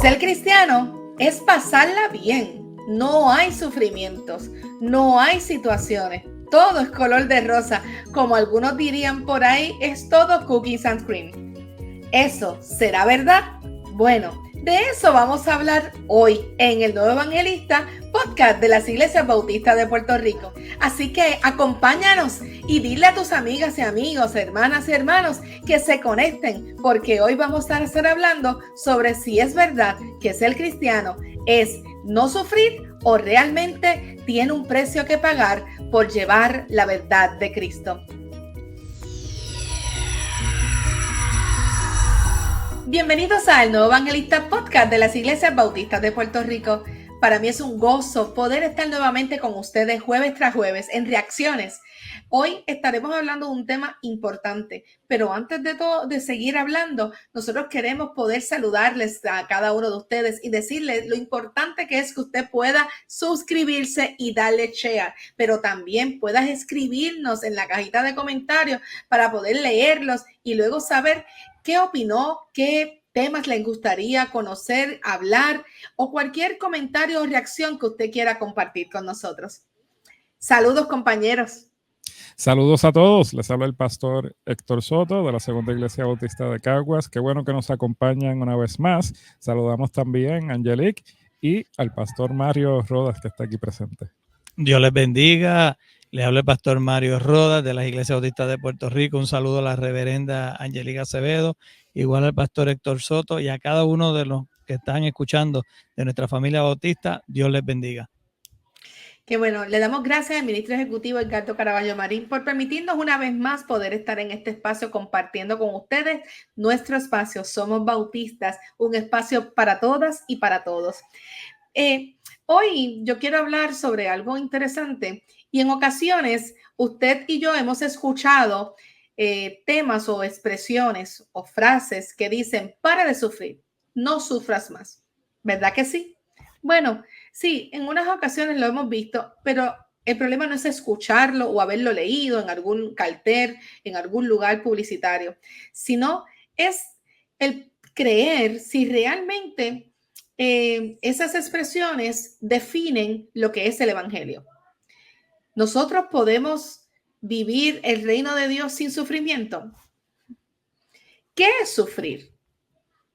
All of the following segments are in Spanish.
Ser cristiano es pasarla bien. No hay sufrimientos, no hay situaciones. Todo es color de rosa. Como algunos dirían por ahí, es todo cookies and cream. ¿Eso será verdad? Bueno, de eso vamos a hablar hoy en el Nuevo Evangelista, podcast de las Iglesias Bautistas de Puerto Rico. Así que acompáñanos y dile a tus amigas y amigos, hermanas y hermanos que se conecten, porque hoy vamos a estar hablando sobre si es verdad que ser cristiano es no sufrir o realmente tiene un precio que pagar por llevar la verdad de Cristo. Bienvenidos al Nuevo Evangelista Podcast de las Iglesias Bautistas de Puerto Rico. Para mí es un gozo poder estar nuevamente con ustedes jueves tras jueves en Reacciones. Hoy estaremos hablando de un tema importante, pero antes de seguir hablando, nosotros queremos poder saludarles a cada uno de ustedes y decirles lo importante que es que usted pueda suscribirse y darle share, pero también puedas escribirnos en la cajita de comentarios para poder leerlos y luego saber qué opinó, qué temas les gustaría conocer, hablar o cualquier comentario o reacción que usted quiera compartir con nosotros. Saludos, compañeros. Saludos a todos, les habla el pastor Héctor Soto de la Segunda Iglesia Bautista de Caguas. Qué bueno que nos acompañan una vez más. Saludamos también a Angelique y al pastor Mario Rodas, que está aquí presente. Dios les bendiga. Les habla el pastor Mario Rodas de las Iglesias Bautistas de Puerto Rico. Un saludo a la reverenda Angelica Acevedo, igual al pastor Héctor Soto y a cada uno de los que están escuchando de nuestra familia bautista. Dios les bendiga. Que bueno, le damos gracias al ministro ejecutivo Edgardo Caraballo Marín por permitirnos una vez más poder estar en este espacio compartiendo con ustedes nuestro espacio. Somos Bautistas, un espacio para todas y para todos. Hoy yo quiero hablar sobre algo interesante y en ocasiones usted y yo hemos escuchado temas o expresiones o frases que dicen para de sufrir, no sufras más. ¿Verdad que sí? Bueno, sí, en unas ocasiones lo hemos visto, pero el problema no es escucharlo o haberlo leído en algún cartel, en algún lugar publicitario, sino es el creer si realmente esas expresiones definen lo que es el evangelio. ¿Nosotros podemos vivir el reino de Dios sin sufrimiento? ¿Qué es sufrir?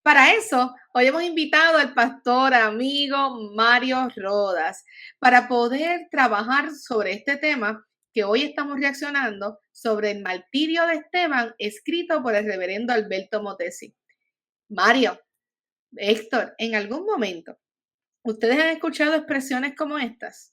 Para eso, hoy hemos invitado al pastor amigo Mario Rodas para poder trabajar sobre este tema que hoy estamos reaccionando sobre el martirio de Esteban, escrito por el reverendo Alberto Motesi. Mario, Héctor, en algún momento, ¿ustedes han escuchado expresiones como estas?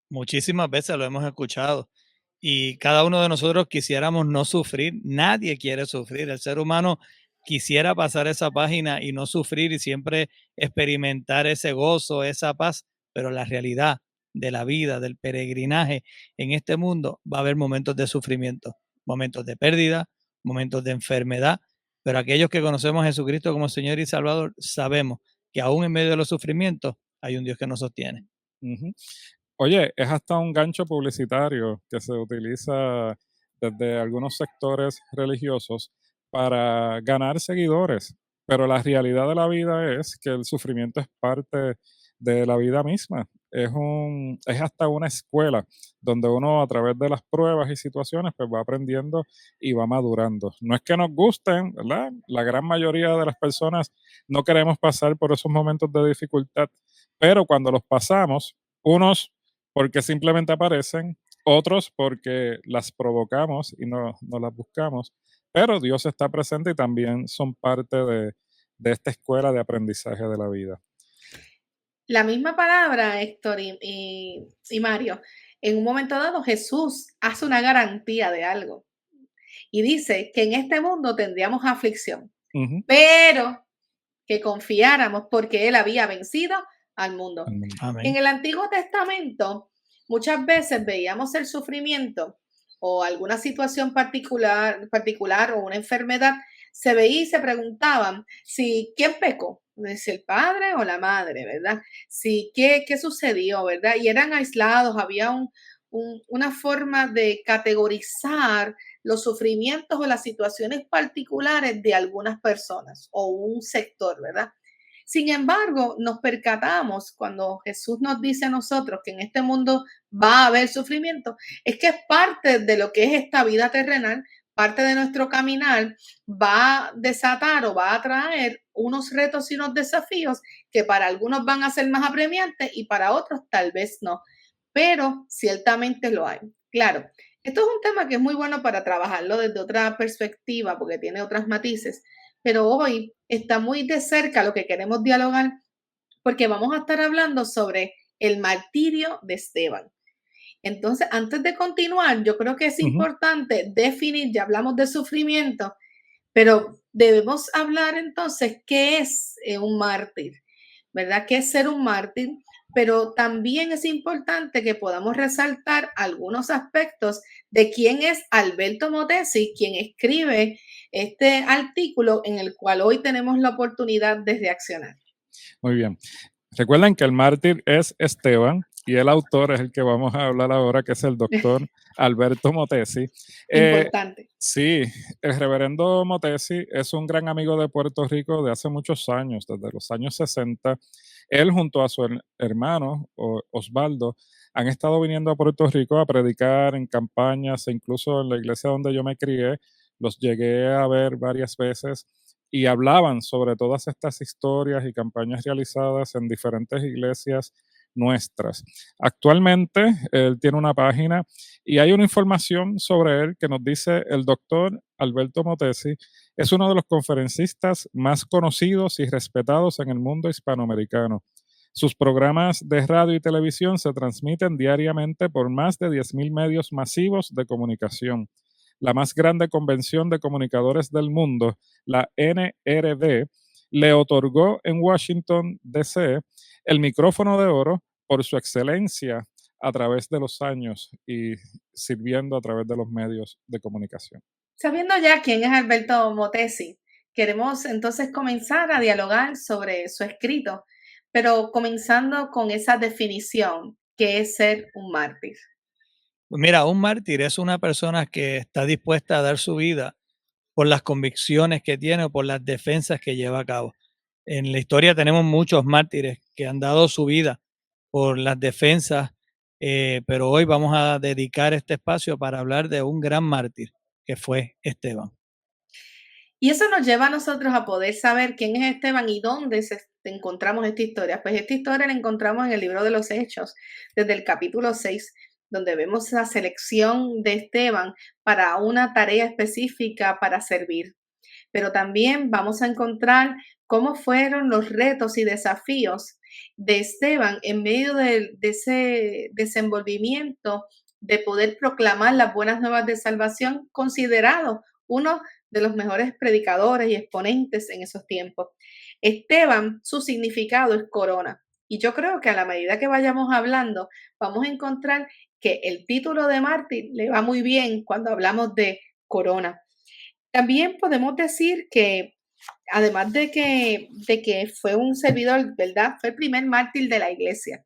Muchísimas veces lo hemos escuchado y cada uno de nosotros quisiéramos no sufrir. Nadie quiere sufrir. El ser humano quisiera pasar esa página y no sufrir y siempre experimentar ese gozo, esa paz, pero la realidad de la vida, del peregrinaje en este mundo, va a haber momentos de sufrimiento, momentos de pérdida, momentos de enfermedad, pero aquellos que conocemos a Jesucristo como Señor y Salvador sabemos que aún en medio de los sufrimientos hay un Dios que nos sostiene. Uh-huh. Oye, es hasta un gancho publicitario que se utiliza desde algunos sectores religiosos para ganar seguidores, pero la realidad de la vida es que el sufrimiento es parte de la vida misma. Es hasta una escuela donde uno a través de las pruebas y situaciones pues va aprendiendo y va madurando. No es que nos gusten, ¿verdad? La gran mayoría de las personas no queremos pasar por esos momentos de dificultad, pero cuando los pasamos, unos porque simplemente aparecen, otros porque las provocamos y no las buscamos, pero Dios está presente y también son parte de esta escuela de aprendizaje de la vida. La misma palabra, Héctor y Mario, en un momento dado Jesús hace una garantía de algo y dice que en este mundo tendríamos aflicción, pero que confiáramos porque Él había vencido al mundo. Amén. En el Antiguo Testamento muchas veces veíamos el sufrimiento o alguna situación particular o una enfermedad, se veía y se preguntaban si quién pecó, si el padre o la madre, ¿verdad? Si qué sucedió, ¿verdad? Y eran aislados, había una forma de categorizar los sufrimientos o las situaciones particulares de algunas personas o un sector, ¿verdad? Sin embargo, nos percatamos cuando Jesús nos dice a nosotros que en este mundo va a haber sufrimiento, es que es parte de lo que es esta vida terrenal, parte de nuestro caminar, va a desatar o va a traer unos retos y unos desafíos que para algunos van a ser más apremiantes y para otros tal vez no, pero ciertamente lo hay. Claro, esto es un tema que es muy bueno para trabajarlo desde otra perspectiva porque tiene otros matices, pero hoy está muy de cerca lo que queremos dialogar porque vamos a estar hablando sobre el martirio de Esteban. Entonces, antes de continuar, yo creo que es importante definir, ya hablamos de sufrimiento, pero debemos hablar entonces qué es un mártir, ¿verdad? ¿Qué es ser un mártir? Pero también es importante que podamos resaltar algunos aspectos de quién es Alberto Motesi, quien escribe este artículo en el cual hoy tenemos la oportunidad de reaccionar. Muy bien. Recuerden que el mártir es Esteban y el autor es el que vamos a hablar ahora, que es el doctor Alberto Motesi. Importante. Sí, el reverendo Motesi es un gran amigo de Puerto Rico de hace muchos años, desde los años 60. Él junto a su hermano Osvaldo han estado viniendo a Puerto Rico a predicar en campañas e incluso en la iglesia donde yo me crié. Los llegué a ver varias veces y hablaban sobre todas estas historias y campañas realizadas en diferentes iglesias nuestras. Actualmente él tiene una página y hay una información sobre él que nos dice el doctor Alberto Motesi es uno de los conferencistas más conocidos y respetados en el mundo hispanoamericano. Sus programas de radio y televisión se transmiten diariamente por más de 10,000 medios masivos de comunicación. La más grande convención de comunicadores del mundo, la NRD, le otorgó en Washington, D.C., el micrófono de oro por su excelencia a través de los años y sirviendo a través de los medios de comunicación. Sabiendo ya quién es Alberto Motesi, queremos entonces comenzar a dialogar sobre su escrito, pero comenzando con esa definición, que es ser un mártir. Pues mira, un mártir es una persona que está dispuesta a dar su vida por las convicciones que tiene o por las defensas que lleva a cabo. En la historia tenemos muchos mártires que han dado su vida por las defensas, pero hoy vamos a dedicar este espacio para hablar de un gran mártir que fue Esteban. Y eso nos lleva a nosotros a poder saber quién es Esteban y dónde encontramos esta historia. Pues esta historia la encontramos en el libro de los Hechos, desde el capítulo 6, donde vemos la selección de Esteban para una tarea específica para servir. Pero también vamos a encontrar cómo fueron los retos y desafíos de Esteban en medio de ese desenvolvimiento de poder proclamar las buenas nuevas de salvación, considerado uno de los mejores predicadores y exponentes en esos tiempos. Esteban, su significado es corona. Y yo creo que a la medida que vayamos hablando, vamos a encontrar que el título de mártir le va muy bien cuando hablamos de corona. También podemos decir que, además de que fue un servidor, ¿verdad? Fue el primer mártir de la iglesia.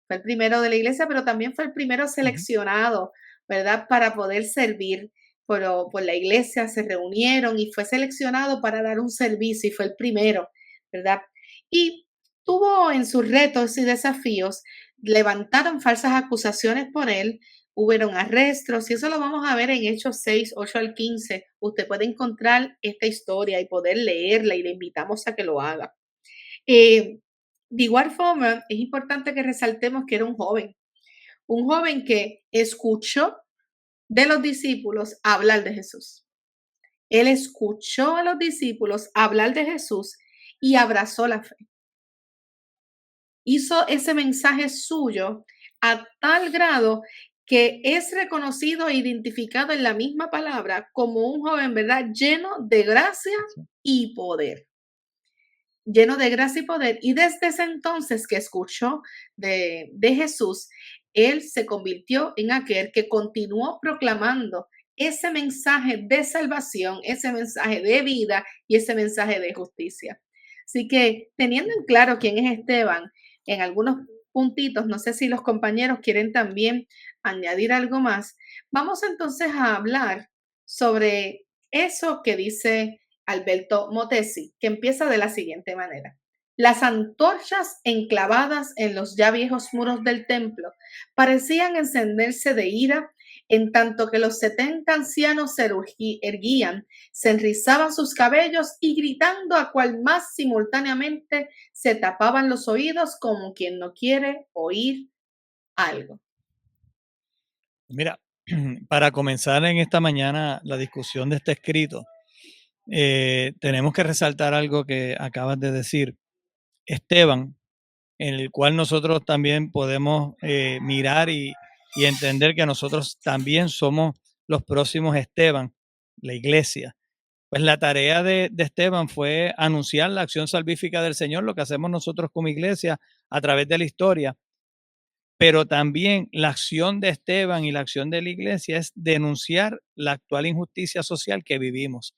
Fue el primero de la iglesia, pero también fue el primero seleccionado, ¿verdad? Para poder servir por la iglesia. Se reunieron y fue seleccionado para dar un servicio y fue el primero, ¿verdad? Y tuvo en sus retos y desafíos, levantaron falsas acusaciones por él, hubieron arrestos, y eso lo vamos a ver en Hechos 6, 8 al 15. Usted puede encontrar esta historia y poder leerla y le invitamos a que lo haga. De igual forma, es importante que resaltemos que era un joven que escuchó de los discípulos hablar de Jesús. Él escuchó a los discípulos hablar de Jesús y abrazó la fe. Hizo ese mensaje suyo a tal grado que es reconocido e identificado en la misma palabra como un joven, ¿verdad? Lleno de gracia y poder. Lleno de gracia y poder. Y desde ese entonces que escuchó de Jesús, él se convirtió en aquel que continuó proclamando ese mensaje de salvación, ese mensaje de vida y ese mensaje de justicia. Así que teniendo en claro quién es Esteban, en algunos puntitos, no sé si los compañeros quieren también añadir algo más, vamos entonces a hablar sobre eso que dice Alberto Motesi, que empieza de la siguiente manera. Las antorchas enclavadas en los ya viejos muros del templo parecían encenderse de ira, en tanto que los 70 ancianos se erguían, se enrizaban sus cabellos y gritando a cual más simultáneamente se tapaban los oídos como quien no quiere oír algo. Mira, para comenzar en esta mañana la discusión de este escrito, tenemos que resaltar algo que acabas de decir. Esteban, en el cual nosotros también podemos mirar y entender que nosotros también somos los próximos Esteban, la iglesia. Pues la tarea de Esteban fue anunciar la acción salvífica del Señor, lo que hacemos nosotros como iglesia a través de la historia, pero también la acción de Esteban y la acción de la iglesia es denunciar la actual injusticia social que vivimos.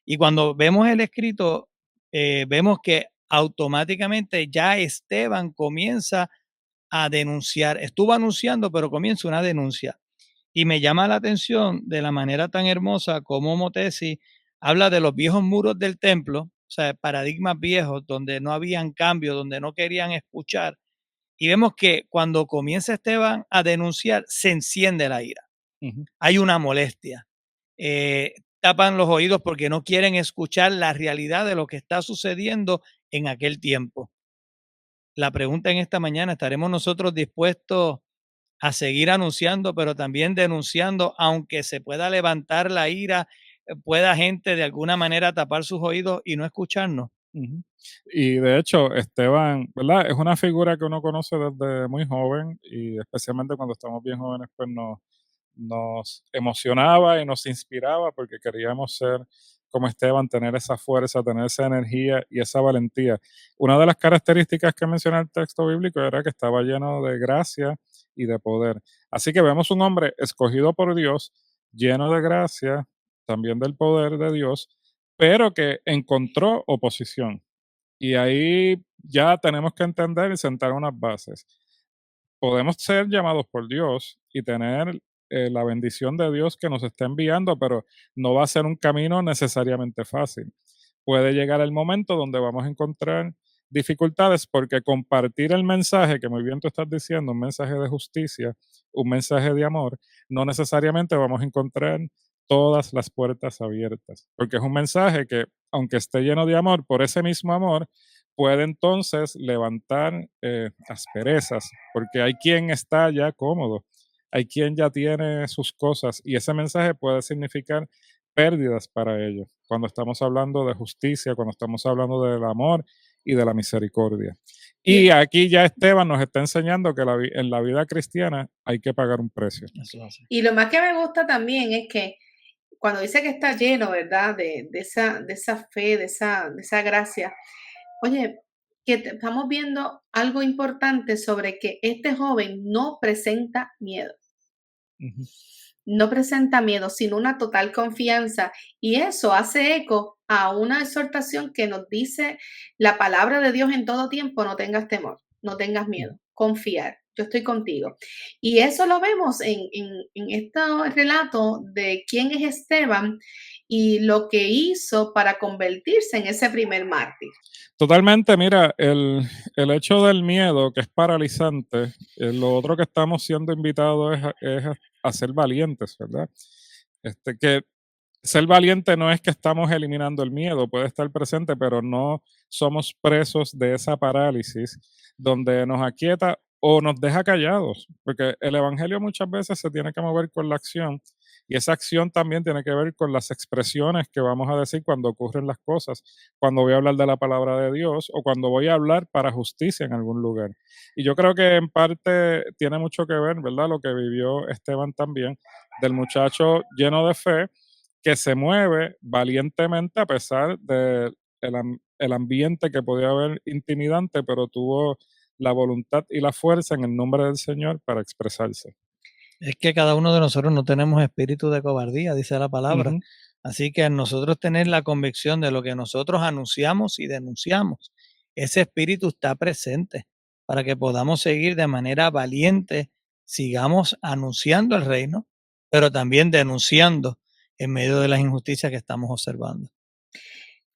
Y cuando vemos el escrito, vemos que automáticamente ya Esteban comienza a denunciar. Estuvo anunciando, pero comienza una denuncia. Y me llama la atención de la manera tan hermosa como Motesi habla de los viejos muros del templo, o sea, paradigmas viejos donde no habían cambio, donde no querían escuchar. Y vemos que cuando comienza Esteban a denunciar, se enciende la ira. Ujú. Hay una molestia. Tapan los oídos porque no quieren escuchar la realidad de lo que está sucediendo en aquel tiempo. La pregunta en esta mañana, ¿estaremos nosotros dispuestos a seguir anunciando, pero también denunciando, aunque se pueda levantar la ira, pueda gente de alguna manera tapar sus oídos y no escucharnos? Ujú. Y de hecho, Esteban, ¿verdad? Es una figura que uno conoce desde muy joven y especialmente cuando estamos bien jóvenes, pues nos emocionaba y nos inspiraba porque queríamos ser como Esteban, tener esa fuerza, tener esa energía y esa valentía. Una de las características que menciona el texto bíblico era que estaba lleno de gracia y de poder. Así que vemos un hombre escogido por Dios, lleno de gracia, también del poder de Dios, pero que encontró oposición. Y ahí ya tenemos que entender y sentar unas bases. Podemos ser llamados por Dios y tener la bendición de Dios que nos está enviando, pero no va a ser un camino necesariamente fácil. Puede llegar el momento donde vamos a encontrar dificultades porque compartir el mensaje, que muy bien tú estás diciendo, un mensaje de justicia, un mensaje de amor, no necesariamente vamos a encontrar todas las puertas abiertas, porque es un mensaje que, aunque esté lleno de amor, por ese mismo amor, puede entonces levantar asperezas, porque hay quien está ya cómodo, hay quien ya tiene sus cosas y ese mensaje puede significar pérdidas para ellos cuando estamos hablando de justicia, cuando estamos hablando del amor y de la misericordia. Y aquí ya Esteban nos está enseñando que en la vida cristiana hay que pagar un precio. Y lo más que me gusta también es que cuando dice que está lleno, ¿verdad? De esa fe, de esa gracia. Oye, que estamos viendo algo importante sobre que este joven no presenta miedo. Ujú. No presenta miedo, sino una total confianza. Y eso hace eco a una exhortación que nos dice la palabra de Dios en todo tiempo: no tengas temor, no tengas miedo, confiar. Yo estoy contigo. Y eso lo vemos en este relato de quién es Esteban y lo que hizo para convertirse en ese primer mártir. Totalmente, mira, el hecho del miedo, que es paralizante, lo otro que estamos siendo invitados a ser valientes, ¿verdad? Que ser valiente no es que estamos eliminando el miedo, puede estar presente, pero no somos presos de esa parálisis donde nos aquieta o nos deja callados, porque el evangelio muchas veces se tiene que mover con la acción y esa acción también tiene que ver con las expresiones que vamos a decir cuando ocurren las cosas, cuando voy a hablar de la palabra de Dios o cuando voy a hablar para justicia en algún lugar. Y yo creo que en parte tiene mucho que ver, ¿verdad? Lo que vivió Esteban también, del muchacho lleno de fe que se mueve valientemente a pesar del el ambiente que podía haber intimidante, pero tuvo la voluntad y la fuerza en el nombre del Señor para expresarse. Es que cada uno de nosotros no tenemos espíritu de cobardía, dice la palabra. Ujú. Así que nosotros tener la convicción de lo que nosotros anunciamos y denunciamos, ese espíritu está presente para que podamos seguir de manera valiente, sigamos anunciando el reino, pero también denunciando en medio de las injusticias que estamos observando.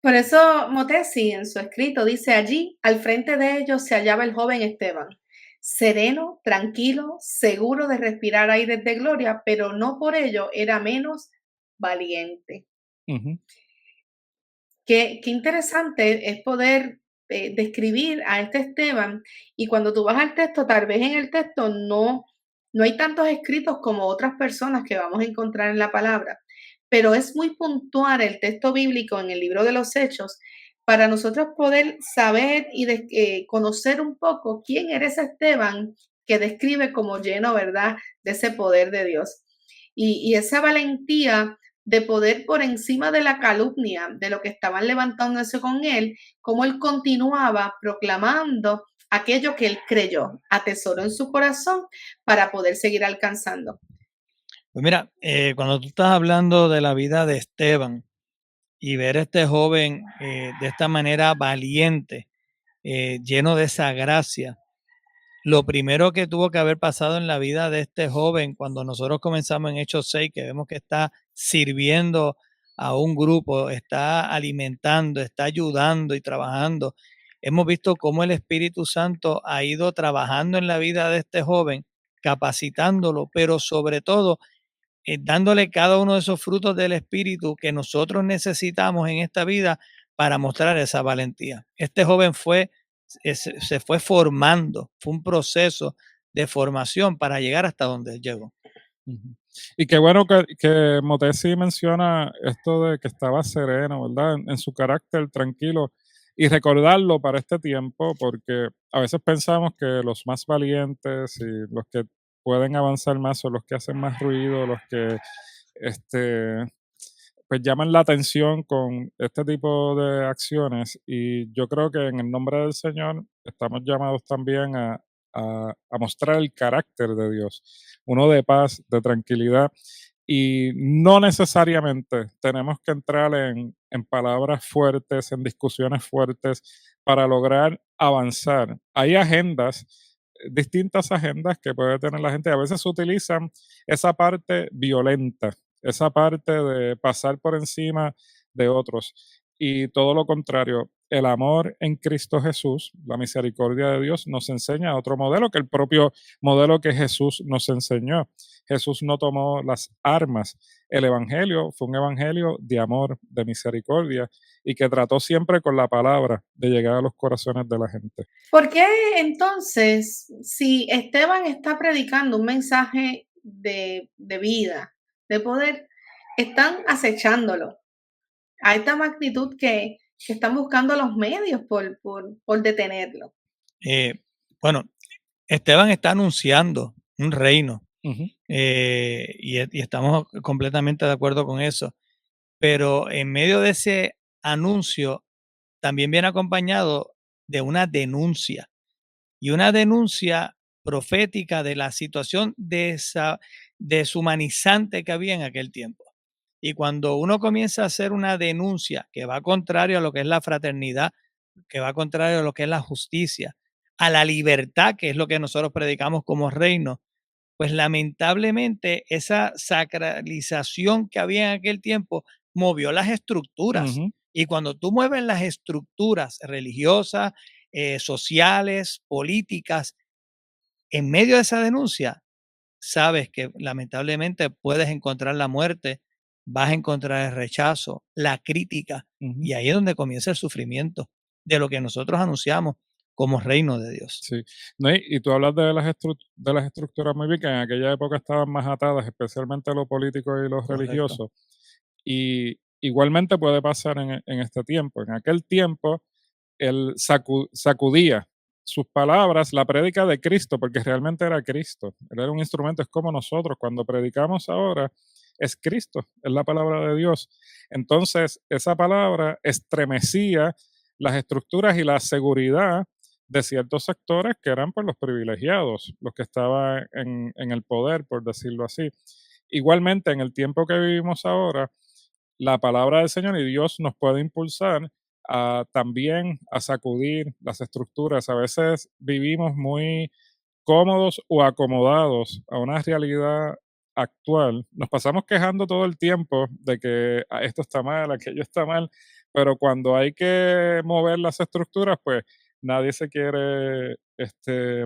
Por eso Motesi en su escrito dice: allí, al frente de ellos, se hallaba el joven Esteban, sereno, tranquilo, seguro de respirar aires de gloria, pero no por ello era menos valiente. Ujú. Qué interesante es poder describir a este Esteban, y cuando tú vas al texto, tal vez en el texto no hay tantos escritos como otras personas que vamos a encontrar en la palabra, pero es muy puntual el texto bíblico en el libro de los Hechos para nosotros poder saber y conocer un poco quién era ese Esteban que describe como lleno, ¿verdad?, de ese poder de Dios. Y esa valentía de poder por encima de la calumnia de lo que estaban levantándose con él, como él continuaba proclamando aquello que él creyó, atesoró en su corazón para poder seguir alcanzando. Pues mira, cuando tú estás hablando de la vida de Esteban y ver a este joven de esta manera valiente, lleno de esa gracia, lo primero que tuvo que haber pasado en la vida de este joven cuando nosotros comenzamos en Hechos 6, que vemos que está sirviendo a un grupo, está alimentando, está ayudando y trabajando. Hemos visto cómo el Espíritu Santo ha ido trabajando en la vida de este joven, capacitándolo, pero sobre todo dándole cada uno de esos frutos del Espíritu que nosotros necesitamos en esta vida para mostrar esa valentía. Este joven se fue formando, fue un proceso de formación para llegar hasta donde él llegó. Ujú. Y qué bueno que Motesi menciona esto de que estaba sereno, ¿verdad? En su carácter tranquilo y recordarlo para este tiempo, porque a veces pensamos que los más valientes y los que pueden avanzar más son los que hacen más ruido, los que este, pues llaman la atención con este tipo de acciones. Y yo creo que en el nombre del Señor estamos llamados también a mostrar el carácter de Dios, uno de paz, de tranquilidad. Y no necesariamente tenemos que entrar en palabras fuertes, en discusiones fuertes para lograr avanzar. Hay agendas, distintas agendas que puede tener la gente. A veces utilizan esa parte violenta, esa parte de pasar por encima de otros. Y todo lo contrario, el amor en Cristo Jesús, la misericordia de Dios, nos enseña otro modelo que el propio modelo que Jesús nos enseñó. Jesús no tomó las armas. El Evangelio fue un Evangelio de amor, de misericordia, y que trató siempre con la palabra de llegar a los corazones de la gente. ¿Por qué entonces, si Esteban está predicando un mensaje de vida, de poder, están acechándolo a esta magnitud que están buscando los medios por detenerlo? Bueno, Esteban está anunciando un reino Ujú. y estamos completamente de acuerdo con eso. Pero en medio de ese anuncio también viene acompañado de una denuncia y una denuncia profética de la situación deshumanizante que había en aquel tiempo. Y cuando uno comienza a hacer una denuncia que va contrario a lo que es la fraternidad, que va contrario a lo que es la justicia, a la libertad, que es lo que nosotros predicamos como reino, pues lamentablemente esa sacralización que había en aquel tiempo movió las estructuras. Ujú. Y cuando tú mueves las estructuras religiosas, sociales, políticas, en medio de esa denuncia, sabes que lamentablemente puedes encontrar la muerte, vas a encontrar el rechazo, la crítica, Ujú. y ahí es donde comienza el sufrimiento de lo que nosotros anunciamos como reino de Dios. Sí. No, y tú hablas de las estructuras muy bien, que en aquella época estaban más atadas, especialmente lo político y lo Correcto. religioso. Y igualmente puede pasar en este tiempo. En aquel tiempo, él sacudía sus palabras, la prédica de Cristo, porque realmente era Cristo. Él era un instrumento, es como nosotros. Cuando predicamos ahora, es Cristo, es la palabra de Dios. Entonces, esa palabra estremecía las estructuras y la seguridad de ciertos sectores que eran pues los privilegiados, los que estaban en el poder, por decirlo así. Igualmente, en el tiempo que vivimos ahora, la palabra del Señor y Dios nos puede impulsar también a sacudir las estructuras. A veces vivimos muy cómodos o acomodados a una realidad actual. Nos pasamos quejando todo el tiempo de que esto está mal, aquello está mal, pero cuando hay que mover las estructuras, pues nadie se quiere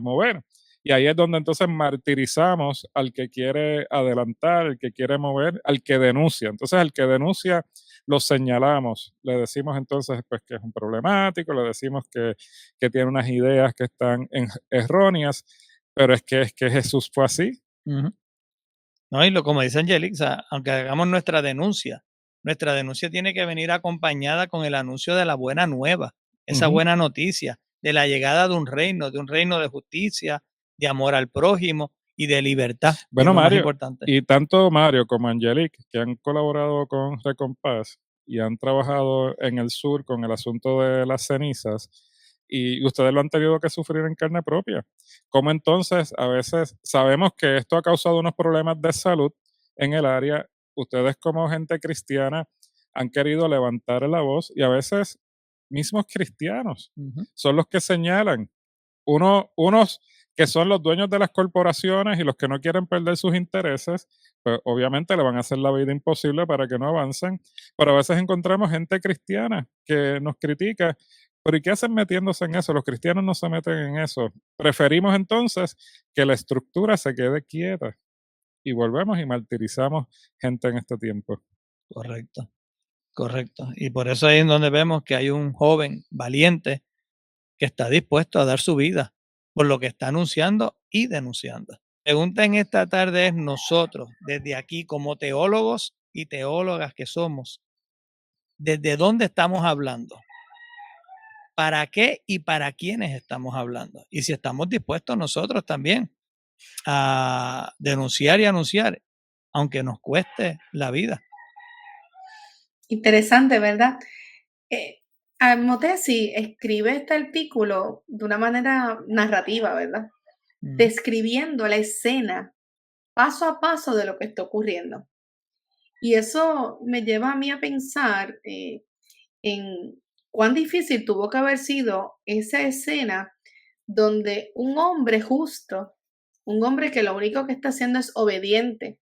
mover. Y ahí es donde entonces martirizamos al que quiere adelantar, al que quiere mover, al que denuncia. Entonces, al que denuncia lo señalamos, le decimos entonces pues, que es un problemático, le decimos que tiene unas ideas que están erróneas, pero es que Jesús fue así. Ujú. No, y como dice Angelic, o sea, aunque hagamos nuestra denuncia tiene que venir acompañada con el anuncio de la buena nueva, esa buena noticia de la llegada de un reino de justicia, de amor al prójimo y de libertad. Bueno, es lo más Mario, importante. y tanto Mario como Angelique, que han colaborado con Recompás y han trabajado en el sur con el asunto de las cenizas, y ustedes lo han tenido que sufrir en carne propia. ¿Cómo entonces a veces sabemos que esto ha causado unos problemas de salud en el área? Ustedes como gente cristiana han querido levantar la voz y a veces mismos cristianos son los que señalan. Unos que son los dueños de las corporaciones y los que no quieren perder sus intereses, pues obviamente le van a hacer la vida imposible para que no avancen, pero a veces encontramos gente cristiana que nos critica, pero ¿y qué hacen metiéndose en eso? Los cristianos no se meten en eso. Preferimos entonces que la estructura se quede quieta y volvemos y martirizamos gente en este tiempo. Correcto, correcto. Y por eso ahí es donde vemos que hay un joven valiente que está dispuesto a dar su vida por lo que está anunciando y denunciando. La pregunta en esta tarde es nosotros, desde aquí como teólogos y teólogas que somos, ¿desde dónde estamos hablando? ¿Para qué y para quiénes estamos hablando? Y si estamos dispuestos nosotros también a denunciar y anunciar, aunque nos cueste la vida. Interesante, ¿verdad? Motesi escribe este artículo de una manera narrativa, ¿verdad? Describiendo la escena paso a paso de lo que está ocurriendo. Y eso me lleva a mí a pensar en cuán difícil tuvo que haber sido esa escena donde un hombre justo, un hombre que lo único que está haciendo es obediente,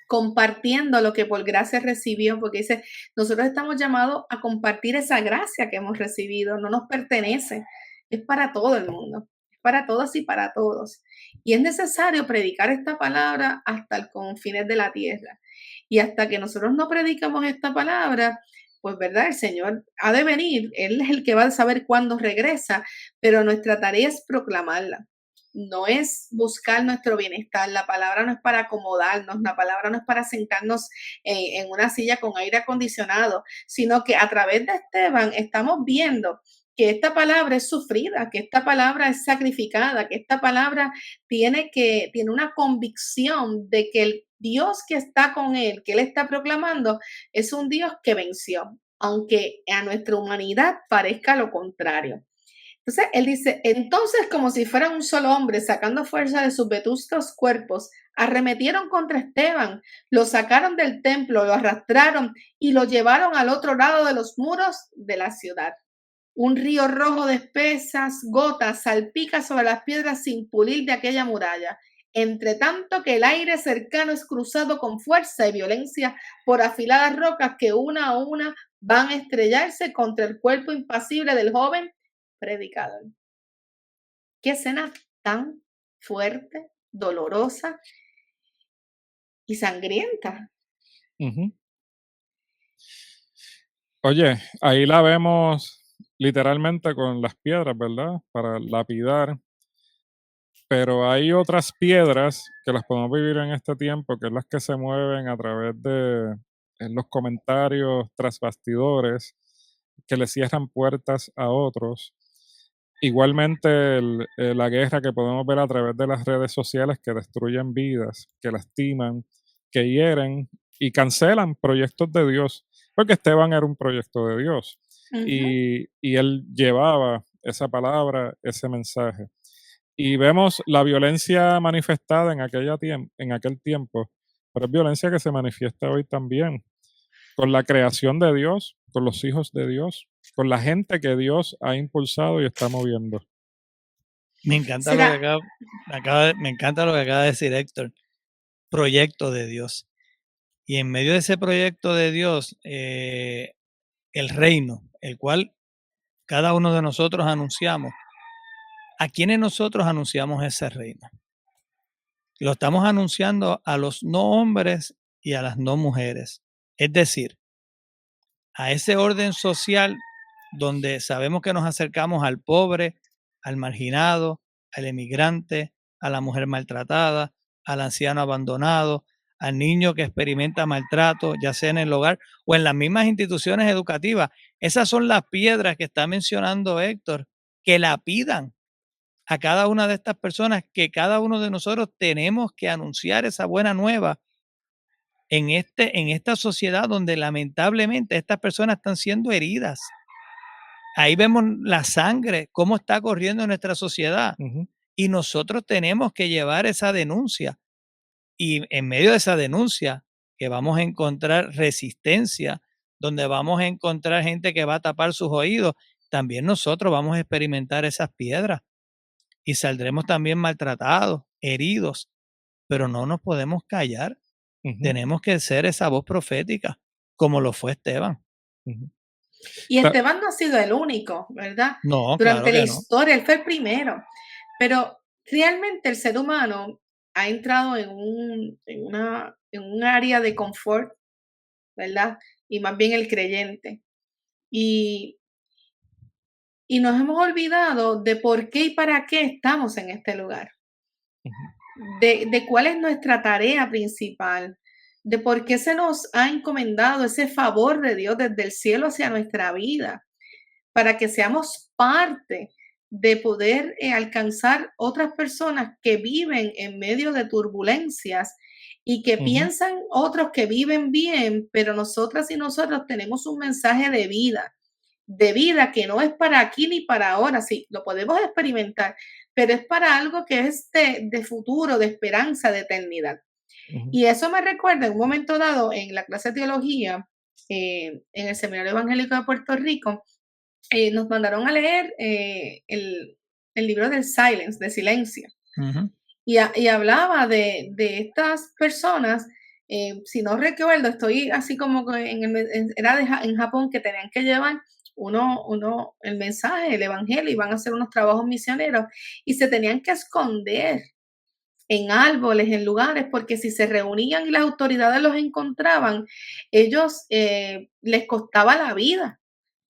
compartiendo lo que por gracia recibió, porque dice, nosotros estamos llamados a compartir esa gracia que hemos recibido, no nos pertenece, es para todo el mundo, es para todos y para todos. Y es necesario predicar esta palabra hasta los confines de la tierra. Y hasta que nosotros no predicamos esta palabra, pues verdad, el Señor ha de venir, Él es el que va a saber cuándo regresa, pero nuestra tarea es proclamarla. No es buscar nuestro bienestar, la palabra no es para acomodarnos, la palabra no es para sentarnos en una silla con aire acondicionado, sino que a través de Esteban estamos viendo que esta palabra es sufrida, que esta palabra es sacrificada, que esta palabra tiene una convicción de que el Dios que está con él, que él está proclamando, es un Dios que venció, aunque a nuestra humanidad parezca lo contrario. Entonces, él dice, entonces como si fuera un solo hombre sacando fuerza de sus vetustos cuerpos, arremetieron contra Esteban, lo sacaron del templo, lo arrastraron y lo llevaron al otro lado de los muros de la ciudad. Un río rojo de espesas gotas salpica sobre las piedras sin pulir de aquella muralla, entre tanto que el aire cercano es cruzado con fuerza y violencia por afiladas rocas que una a una van a estrellarse contra el cuerpo impasible del joven predicador. Qué escena tan fuerte, dolorosa y sangrienta. Oye, ahí la vemos literalmente con las piedras, ¿verdad? Para lapidar. Pero hay otras piedras que las podemos vivir en este tiempo, que es las que se mueven a través de en los comentarios tras bastidores, que le cierran puertas a otros. Igualmente la guerra que podemos ver a través de las redes sociales que destruyen vidas, que lastiman, que hieren y cancelan proyectos de Dios, porque Esteban era un proyecto de Dios y él llevaba esa palabra, ese mensaje. Y vemos la violencia manifestada en aquel tiempo, pero es violencia que se manifiesta hoy también, con la creación de Dios, con los hijos de Dios, con la gente que Dios ha impulsado y está moviendo. Me encanta me encanta lo que acaba de decir Héctor. Proyecto de Dios. Y en medio de ese proyecto de Dios, el reino, el cual cada uno de nosotros anunciamos. ¿A quiénes nosotros anunciamos ese reino? Lo estamos anunciando a los no hombres y a las no mujeres. Es decir, a ese orden social donde sabemos que nos acercamos al pobre, al marginado, al emigrante, a la mujer maltratada, al anciano abandonado, al niño que experimenta maltrato, ya sea en el hogar o en las mismas instituciones educativas. Esas son las piedras que está mencionando Héctor, que la pidan a cada una de estas personas, que cada uno de nosotros tenemos que anunciar esa buena nueva en esta sociedad donde lamentablemente estas personas están siendo heridas. Ahí vemos la sangre, cómo está corriendo en nuestra sociedad. Ujú. Y nosotros tenemos que llevar esa denuncia. Y en medio de esa denuncia, que vamos a encontrar resistencia, donde vamos a encontrar gente que va a tapar sus oídos, también nosotros vamos a experimentar esas piedras y saldremos también maltratados, heridos, pero no nos podemos callar. Ujú. Tenemos que ser esa voz profética, como lo fue Esteban. Ujú. Y Ta- Esteban no ha sido el único, ¿verdad? No, claro Durante la que no. historia, él fue el primero. Pero realmente el ser humano ha entrado en un área de confort, ¿verdad? Y más bien el creyente. Y, y nos hemos olvidado de por qué y para qué estamos en este lugar, Ujú. de cuál es nuestra tarea principal, de por qué se nos ha encomendado ese favor de Dios desde el cielo hacia nuestra vida, para que seamos parte de poder alcanzar otras personas que viven en medio de turbulencias y que Ujú. piensan otros que viven bien, pero nosotras y nosotros tenemos un mensaje de vida que no es para aquí ni para ahora, sí, lo podemos experimentar, pero es para algo que es de futuro, de esperanza, de eternidad. Ujú. Y eso me recuerda en un momento dado en la clase de teología, en el Seminario Evangélico de Puerto Rico, nos mandaron a leer el libro del Silence, de Silencio, Ujú. y hablaba de estas personas, si no recuerdo, estoy así como que era en Japón, que tenían que llevar el mensaje, el evangelio, y van a hacer unos trabajos misioneros, y se tenían que esconder en árboles, en lugares, porque si se reunían y las autoridades los encontraban, ellos les costaba la vida.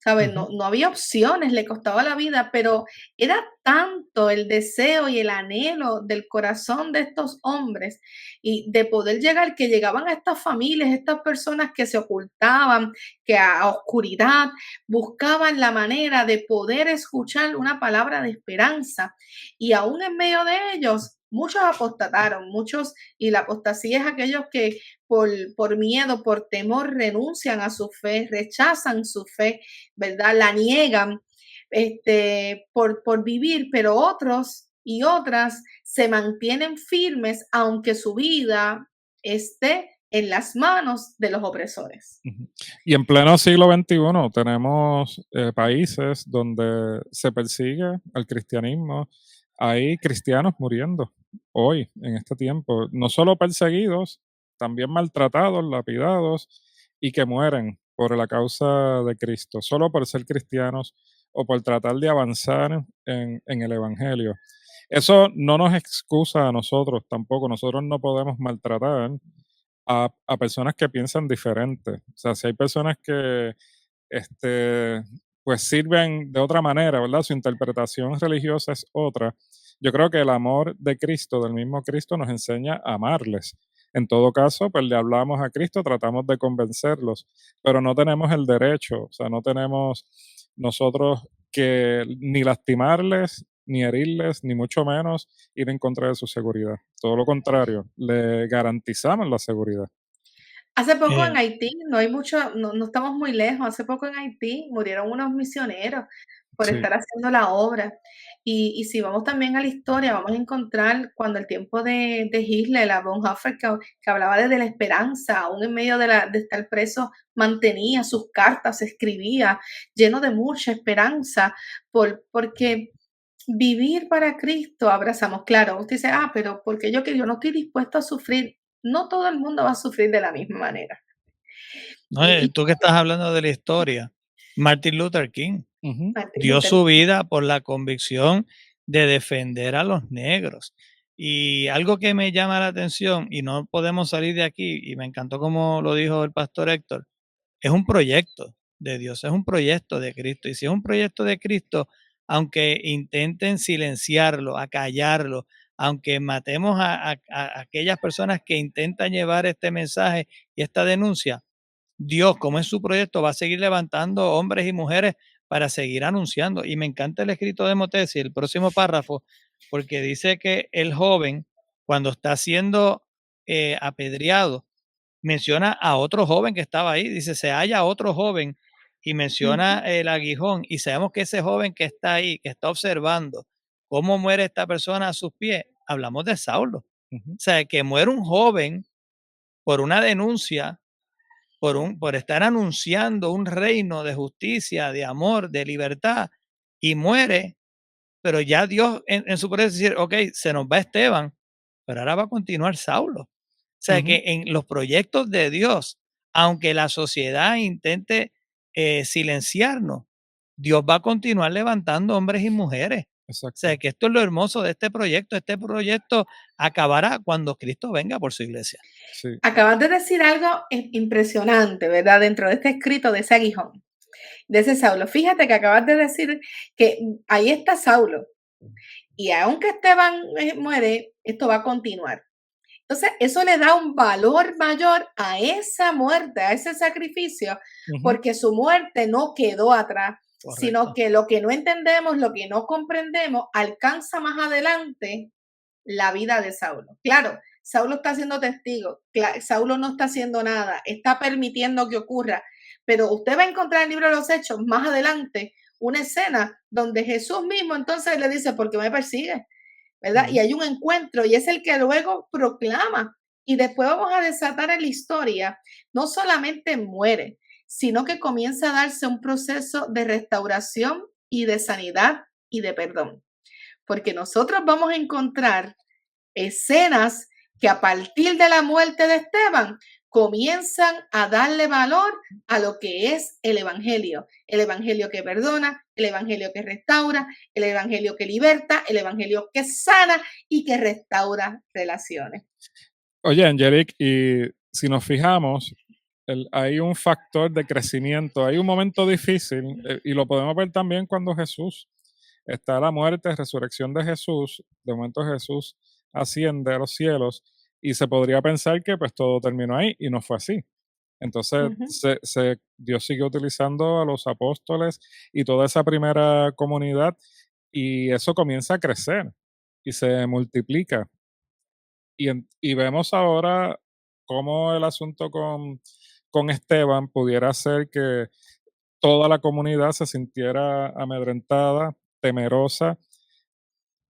¿Sabes? Ujú. No había opciones, le costaba la vida, pero era tanto el deseo y el anhelo del corazón de estos hombres y de poder llegar, que llegaban a estas familias, estas personas que se ocultaban, que a oscuridad buscaban la manera de poder escuchar una palabra de esperanza. Y aún en medio de ellos, muchos apostataron, muchos, y la apostasía es aquellos que por miedo, por temor, renuncian a su fe, rechazan su fe, ¿verdad? La niegan por vivir, pero otros y otras se mantienen firmes aunque su vida esté en las manos de los opresores. Ujú. Y en pleno siglo XXI tenemos países donde se persigue al cristianismo. Hay cristianos muriendo hoy, en este tiempo, no solo perseguidos, también maltratados, lapidados y que mueren por la causa de Cristo, solo por ser cristianos o por tratar de avanzar en el Evangelio. Eso no nos excusa a nosotros tampoco, nosotros no podemos maltratar a personas que piensan diferente. O sea, si hay personas que este, pues sirven de otra manera, ¿verdad? Su interpretación religiosa es otra. Yo creo que el amor de Cristo, del mismo Cristo, nos enseña a amarles. En todo caso, pues le hablamos a Cristo, tratamos de convencerlos, pero no tenemos el derecho, o sea, no tenemos nosotros que ni lastimarles, ni herirles, ni mucho menos ir en contra de su seguridad. Todo lo contrario, le garantizamos la seguridad. Hace poco en Eh, Haití, no hay mucho, no estamos muy lejos, hace poco en Haití murieron unos misioneros por Sí. estar haciendo la obra. Y si vamos también a la historia, vamos a encontrar cuando el tiempo de Hitler, la Bonhoeffer, que hablaba desde la esperanza, aún en medio de estar preso, mantenía sus cartas, escribía, lleno de mucha esperanza, porque vivir para Cristo abrazamos. Claro, usted dice, pero porque yo no estoy dispuesto a sufrir. No todo el mundo va a sufrir de la misma manera. no, Y tú que estás hablando de la historia, Martin Luther King Ujú. Martin dio Luther su King. vida por la convicción de defender a los negros. Y algo que me llama la atención, y no podemos salir de aquí, y me encantó como lo dijo el pastor Héctor, es un proyecto de Dios, es un proyecto de Cristo. Y si es un proyecto de Cristo, aunque intenten silenciarlo, acallarlo, aunque matemos a aquellas personas que intentan llevar este mensaje y esta denuncia, Dios, como es su proyecto, va a seguir levantando hombres y mujeres para seguir anunciando. Y me encanta el escrito de Motesi, el próximo párrafo, porque dice que el joven, cuando está siendo apedreado, menciona a otro joven que estaba ahí. Dice, se halla otro joven y menciona el aguijón. Y sabemos que ese joven que está ahí, que está observando cómo muere esta persona a sus pies, hablamos de Saulo. Ujú. O sea, que muere un joven por una denuncia por estar anunciando un reino de justicia, de amor, de libertad, y muere, pero ya Dios en su poder decir, ok, se nos va Esteban, pero ahora va a continuar Saulo. O sea Ujú. que en los proyectos de Dios, aunque la sociedad intente silenciarnos, Dios va a continuar levantando hombres y mujeres. O Exacto. sea que esto es lo hermoso de este proyecto. Este proyecto acabará cuando Cristo venga por su iglesia. Sí. Acabas de decir algo impresionante, ¿verdad? Dentro de este escrito de ese aguijón, de ese Saulo. Fíjate que acabas de decir que ahí está Saulo. Y aunque Esteban muere, esto va a continuar. Entonces, eso le da un valor mayor a esa muerte, a ese sacrificio, Ujú. porque su muerte no quedó atrás, sino Correcto. que lo que no entendemos, lo que no comprendemos, alcanza más adelante la vida de Saulo. Claro, Saulo está siendo testigo, Saulo no está haciendo nada, está permitiendo que ocurra, pero usted va a encontrar en el libro de los Hechos más adelante una escena donde Jesús mismo entonces le dice, ¿por qué me persigue? ¿Verdad? Y hay un encuentro y es el que luego proclama. Y después vamos a desatar en la historia, no solamente muere, sino que comienza a darse un proceso de restauración y de sanidad y de perdón. Porque nosotros vamos a encontrar escenas que a partir de la muerte de Esteban comienzan a darle valor a lo que es el evangelio que perdona, el evangelio que restaura, el evangelio que liberta, el evangelio que sana y que restaura relaciones. Oye, Angelic, y si nos fijamos, hay un factor de crecimiento, hay un momento difícil, y lo podemos ver también cuando Jesús está la muerte, resurrección de Jesús. De momento Jesús asciende a los cielos y se podría pensar que pues todo terminó ahí y no fue así. Entonces Dios siguió utilizando a los apóstoles y toda esa primera comunidad, y eso comienza a crecer y se multiplica. Y vemos ahora cómo el asunto con Esteban pudiera hacer que toda la comunidad se sintiera amedrentada, temerosa,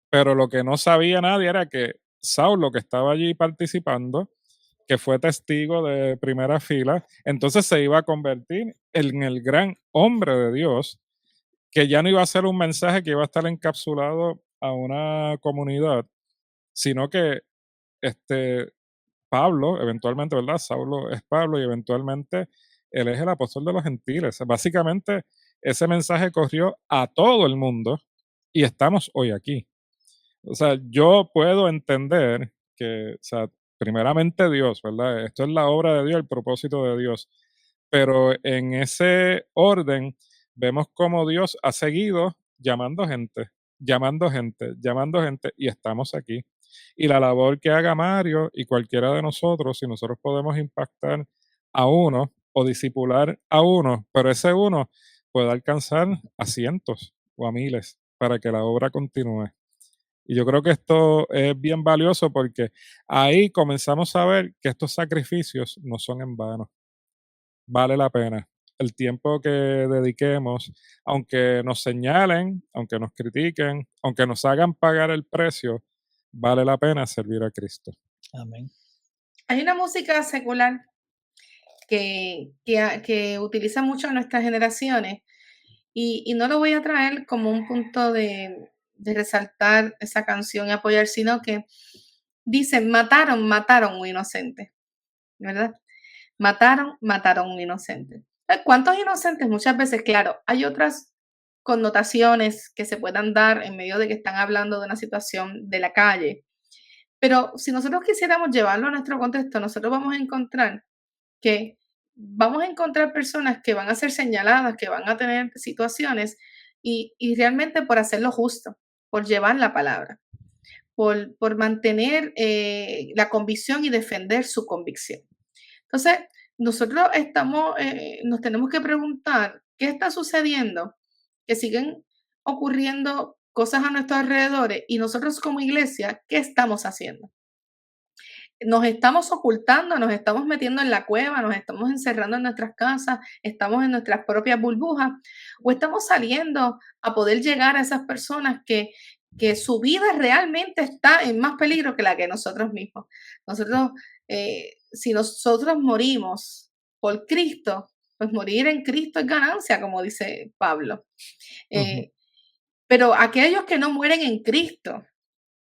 pero lo que no sabía nadie era que Saulo, que estaba allí participando, que fue testigo de primera fila, entonces se iba a convertir en el gran hombre de Dios, que ya no iba a ser un mensaje que iba a estar encapsulado a una comunidad, sino que este, Pablo, eventualmente, ¿verdad? Saulo es Pablo y eventualmente él es el apóstol de los gentiles. Básicamente, ese mensaje corrió a todo el mundo y estamos hoy aquí. O sea, yo puedo entender que, o sea, primeramente Dios, ¿verdad? Esto es la obra de Dios, el propósito de Dios. Pero en ese orden, vemos cómo Dios ha seguido llamando gente, llamando gente, llamando gente, y estamos aquí. Y la labor que haga Mario y cualquiera de nosotros, si nosotros podemos impactar a uno o disipular a uno, pero ese uno puede alcanzar a cientos o a miles para que la obra continúe. Y yo creo que esto es bien valioso porque ahí comenzamos a ver que estos sacrificios no son en vano. Vale la pena. El tiempo que dediquemos, aunque nos señalen, aunque nos critiquen, aunque nos hagan pagar el precio, vale la pena servir a Cristo. Amén. Hay una música secular que utiliza mucho en nuestras generaciones y no lo voy a traer como un punto de resaltar esa canción y apoyar, sino que dicen, mataron un inocente, ¿verdad? Mataron un inocente. ¿Cuántos inocentes? Muchas veces, claro, hay otras connotaciones que se puedan dar en medio de que están hablando de una situación de la calle, pero si nosotros quisiéramos llevarlo a nuestro contexto, nosotros que vamos a encontrar personas que van a ser señaladas, que van a tener situaciones y realmente por hacer lo justo, por llevar la palabra, por mantener la convicción y defender su convicción. Entonces, nosotros nos tenemos que preguntar, ¿qué está sucediendo? Que siguen ocurriendo cosas a nuestros alrededores y nosotros como iglesia, ¿qué estamos haciendo? Nos estamos ocultando, nos estamos metiendo en la cueva, nos estamos encerrando en nuestras casas, estamos en nuestras propias burbujas, o estamos saliendo a poder llegar a esas personas que su vida realmente está en más peligro que la que nosotros mismos. Nosotros, si nosotros morimos por Cristo, pues morir en Cristo es ganancia, como dice Pablo. Pero aquellos que no mueren en Cristo,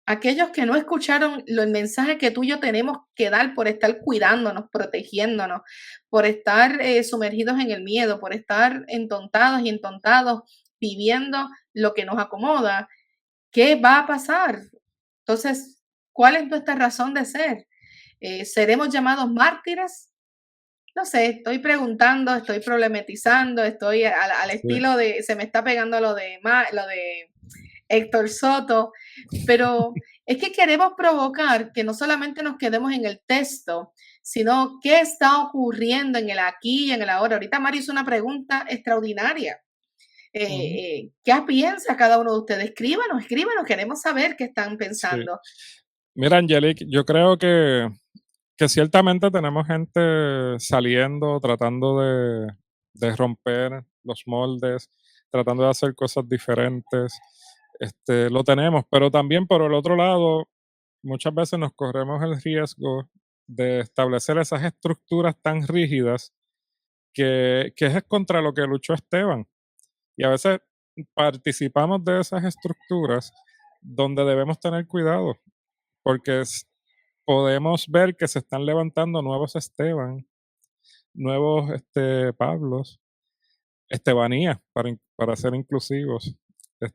aquellos que no escucharon el mensaje que tú y yo tenemos que dar por estar cuidándonos, protegiéndonos, por estar sumergidos en el miedo, por estar entontados y entontados, viviendo lo que nos acomoda, ¿qué va a pasar? Entonces, ¿cuál es nuestra razón de ser? ¿Seremos llamados mártires? No sé, estoy preguntando, estoy problematizando, estoy al Sí. estilo de, se me está pegando lo de Héctor Soto, pero es que queremos provocar que no solamente nos quedemos en el texto, sino qué está ocurriendo en el aquí y en el ahora. Ahorita Mario hizo una pregunta extraordinaria. ¿Qué piensa cada uno de ustedes? Escríbanos, queremos saber qué están Sí. pensando. Mira, Angelique, yo creo que ciertamente tenemos gente saliendo, tratando de romper los moldes, tratando de hacer cosas diferentes. Lo tenemos, pero también por el otro lado, muchas veces nos corremos el riesgo de establecer esas estructuras tan rígidas que es contra lo que luchó Esteban. Y a veces participamos de esas estructuras donde debemos tener cuidado, porque podemos ver que se están levantando nuevos Esteban, nuevos Pablos, Estebanías, para ser inclusivos,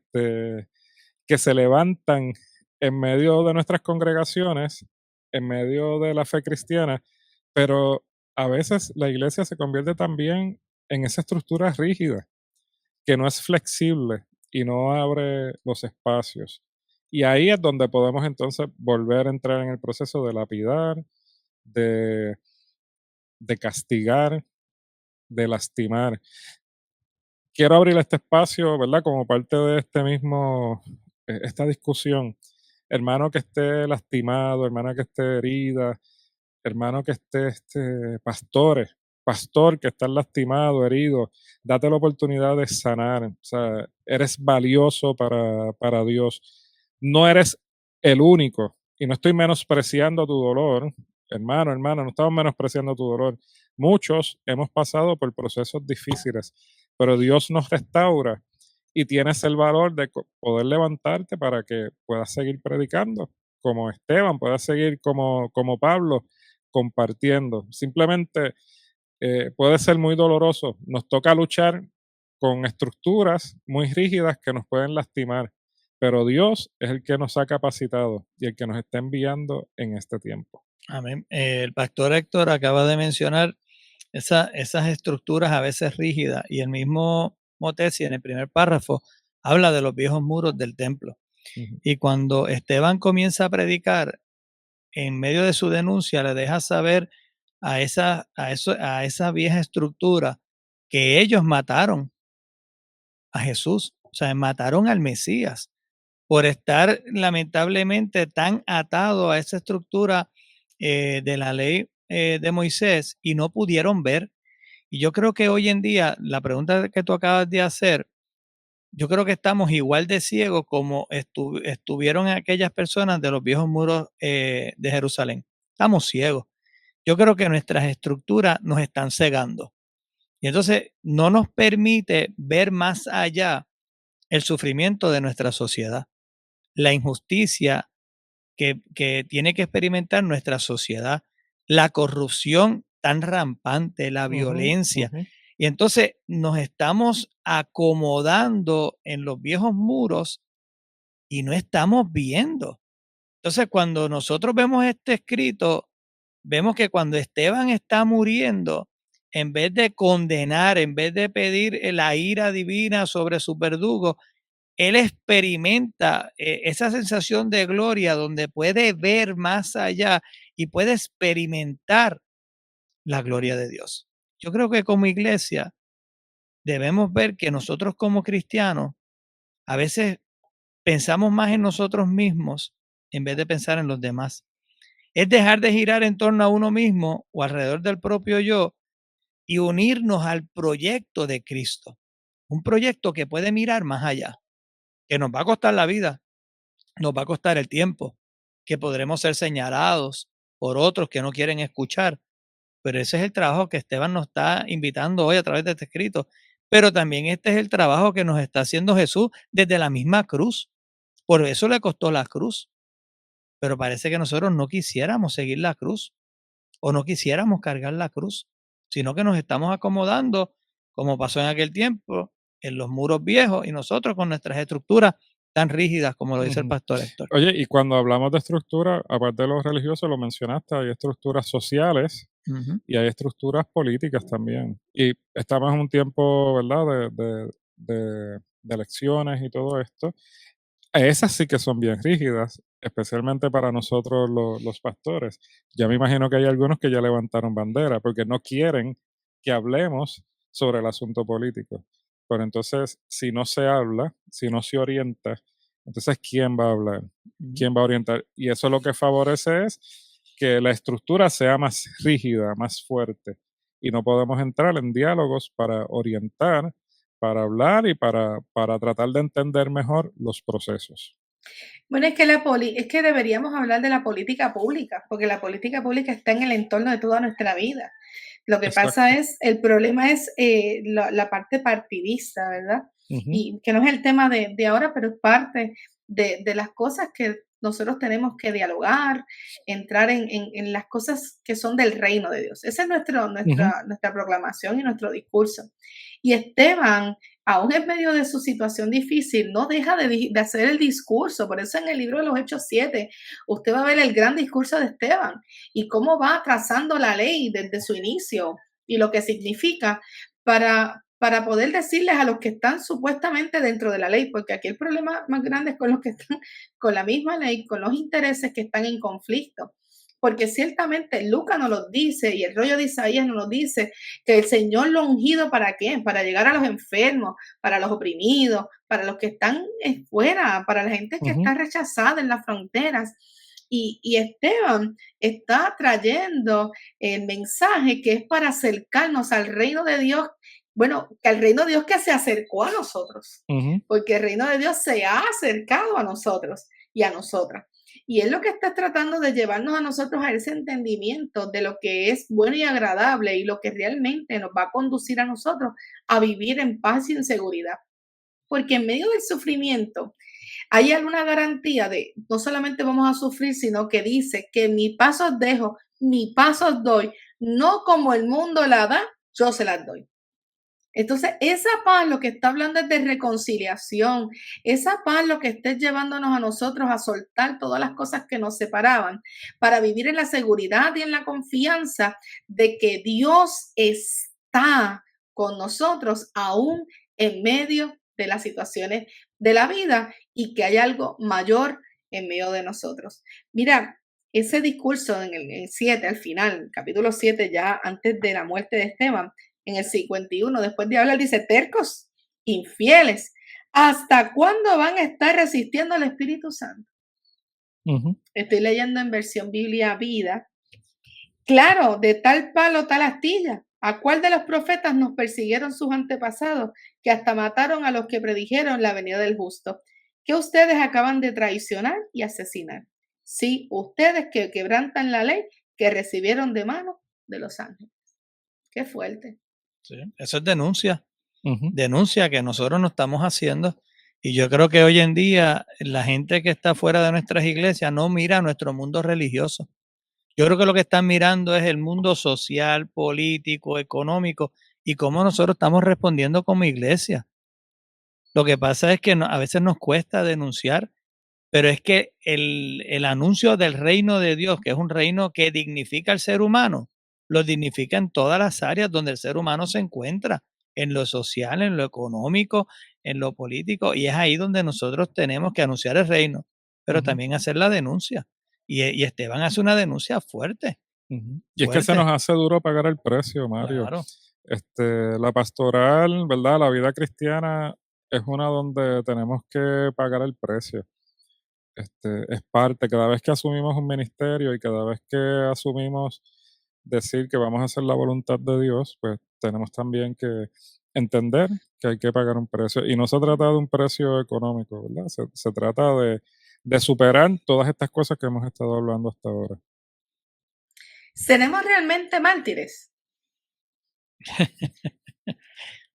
que se levantan en medio de nuestras congregaciones, en medio de la fe cristiana, pero a veces la iglesia se convierte también en esa estructura rígida, que no es flexible y no abre los espacios. Y ahí es donde podemos entonces volver a entrar en el proceso de lapidar, de, de castigar, de lastimar. Quiero abrir este espacio, ¿verdad? Como parte de esta discusión. Hermano que esté lastimado, hermana que esté herida, hermano que esté, pastor que está lastimado, herido, date la oportunidad de sanar. O sea, eres valioso para Dios. No eres el único. Y no estoy menospreciando tu dolor. Hermano, no estamos menospreciando tu dolor. Muchos hemos pasado por procesos difíciles, pero Dios nos restaura y tienes el valor de poder levantarte para que puedas seguir predicando como Esteban, puedas seguir como Pablo, compartiendo. Simplemente puede ser muy doloroso. Nos toca luchar con estructuras muy rígidas que nos pueden lastimar, pero Dios es el que nos ha capacitado y el que nos está enviando en este tiempo. Amén. El pastor Héctor acaba de mencionar esas estructuras a veces rígidas, y el mismo Motesi en el primer párrafo habla de los viejos muros del templo. Y cuando Esteban comienza a predicar, en medio de su denuncia le deja saber a esa vieja estructura que ellos mataron a Jesús, o sea, mataron al Mesías por estar lamentablemente tan atado a esa estructura de la ley de Moisés, y no pudieron ver. Y yo creo que hoy en día, la pregunta que tú acabas de hacer, yo creo que estamos igual de ciegos como estuvieron aquellas personas de los viejos muros de Jerusalén. Estamos ciegos. Yo creo que nuestras estructuras nos están cegando. Y entonces no nos permite ver más allá el sufrimiento de nuestra sociedad, la injusticia que tiene que experimentar nuestra sociedad, la corrupción tan rampante, la violencia. Y entonces nos estamos acomodando en los viejos muros y no estamos viendo. Entonces, cuando nosotros vemos este escrito, vemos que cuando Esteban está muriendo, en vez de condenar, en vez de pedir la ira divina sobre sus verdugos, él experimenta esa sensación de gloria donde puede ver más allá y puede experimentar la gloria de Dios. Yo creo que como iglesia debemos ver que nosotros como cristianos a veces pensamos más en nosotros mismos en vez de pensar en los demás. Es dejar de girar en torno a uno mismo o alrededor del propio yo y unirnos al proyecto de Cristo. Un proyecto que puede mirar más allá, que nos va a costar la vida, nos va a costar el tiempo, que podremos ser señalados por otros que no quieren escuchar. Pero ese es el trabajo que Esteban nos está invitando hoy a través de este escrito. Pero también este es el trabajo que nos está haciendo Jesús desde la misma cruz. Por eso le costó la cruz. Pero parece que nosotros no quisiéramos seguir la cruz o no quisiéramos cargar la cruz, sino que nos estamos acomodando, como pasó en aquel tiempo, en los muros viejos y nosotros con nuestras estructuras tan rígidas, como lo dice el pastor Héctor. Oye, y cuando hablamos de estructura, aparte de lo religioso, lo mencionaste, hay estructuras sociales y hay estructuras políticas también. Y estamos en un tiempo, ¿verdad?, de elecciones y todo esto. Esas sí que son bien rígidas, especialmente para nosotros los pastores. Ya me imagino que hay algunos que ya levantaron bandera porque no quieren que hablemos sobre el asunto político. Pero entonces, si no se habla, si no se orienta, entonces ¿quién va a hablar? ¿Quién va a orientar? Y eso lo que favorece es que la estructura sea más rígida, más fuerte. Y no podemos entrar en diálogos para orientar, para hablar y para tratar de entender mejor los procesos. Bueno, es que deberíamos hablar de la política pública, porque la política pública está en el entorno de toda nuestra vida. Lo que Exacto. pasa es, el problema es la parte partidista, ¿verdad? Y que no es el tema de ahora, pero es parte de las cosas que nosotros tenemos que dialogar, entrar en las cosas que son del reino de Dios. Esa es nuestra proclamación y nuestro discurso. Y Esteban, aún en medio de su situación difícil, no deja de hacer el discurso. Por eso en el libro de los Hechos 7, usted va a ver el gran discurso de Esteban y cómo va trazando la ley desde su inicio y lo que significa para poder decirles a los que están supuestamente dentro de la ley, porque aquí el problema más grande es con los que están con la misma ley, con los intereses que están en conflicto. Porque ciertamente Lucas nos lo dice y el rollo de Isaías nos lo dice, que el Señor lo ha ungido ¿para qué? Para llegar a los enfermos, para los oprimidos, para los que están fuera, para la gente que está rechazada en las fronteras. Y Esteban está trayendo el mensaje que es para acercarnos al reino de Dios. Bueno, que al reino de Dios que se acercó a nosotros, porque el reino de Dios se ha acercado a nosotros y a nosotras. Y es lo que está tratando de llevarnos a nosotros a ese entendimiento de lo que es bueno y agradable y lo que realmente nos va a conducir a nosotros a vivir en paz y en seguridad. Porque en medio del sufrimiento hay alguna garantía de no solamente vamos a sufrir, sino que dice que mi paz os dejo, mi paz os doy, no como el mundo la da, yo se las doy. Entonces, esa paz lo que está hablando es de reconciliación. Esa paz lo que está llevándonos a nosotros a soltar todas las cosas que nos separaban para vivir en la seguridad y en la confianza de que Dios está con nosotros aún en medio de las situaciones de la vida y que hay algo mayor en medio de nosotros. Mira, ese discurso en el 7, al final, capítulo 7, ya antes de la muerte de Esteban, en el 51, después de hablar, dice, tercos, infieles, ¿hasta cuándo van a estar resistiendo al Espíritu Santo? Estoy leyendo en versión Biblia Vida. Claro, de tal palo, tal astilla. ¿A cuál de los profetas nos persiguieron sus antepasados, que hasta mataron a los que predijeron la venida del justo? Que ustedes acaban de traicionar y asesinar. Sí, ustedes que quebrantan la ley que recibieron de mano de los ángeles. Qué fuerte. Sí, eso es denuncia. Denuncia que nosotros no estamos haciendo. Y yo creo que hoy en día la gente que está fuera de nuestras iglesias no mira nuestro mundo religioso. Yo creo que lo que están mirando es el mundo social, político, económico, y cómo nosotros estamos respondiendo como iglesia. Lo que pasa es que a veces nos cuesta denunciar, pero es que el anuncio del reino de Dios, que es un reino que dignifica al ser humano, lo dignifica en todas las áreas donde el ser humano se encuentra, en lo social, en lo económico, en lo político, y es ahí donde nosotros tenemos que anunciar el reino, pero también hacer la denuncia. Y Esteban hace una denuncia fuerte, Y es que se nos hace duro pagar el precio, Mario. claro. La pastoral, ¿verdad? La vida cristiana es una donde tenemos que pagar el precio. Es parte, cada vez que asumimos un ministerio y cada vez que asumimos decir que vamos a hacer la voluntad de Dios, pues tenemos también que entender que hay que pagar un precio. Y no se trata de un precio económico, ¿verdad? Se trata de superar todas estas cosas que hemos estado hablando hasta ahora. ¿Seremos realmente mártires?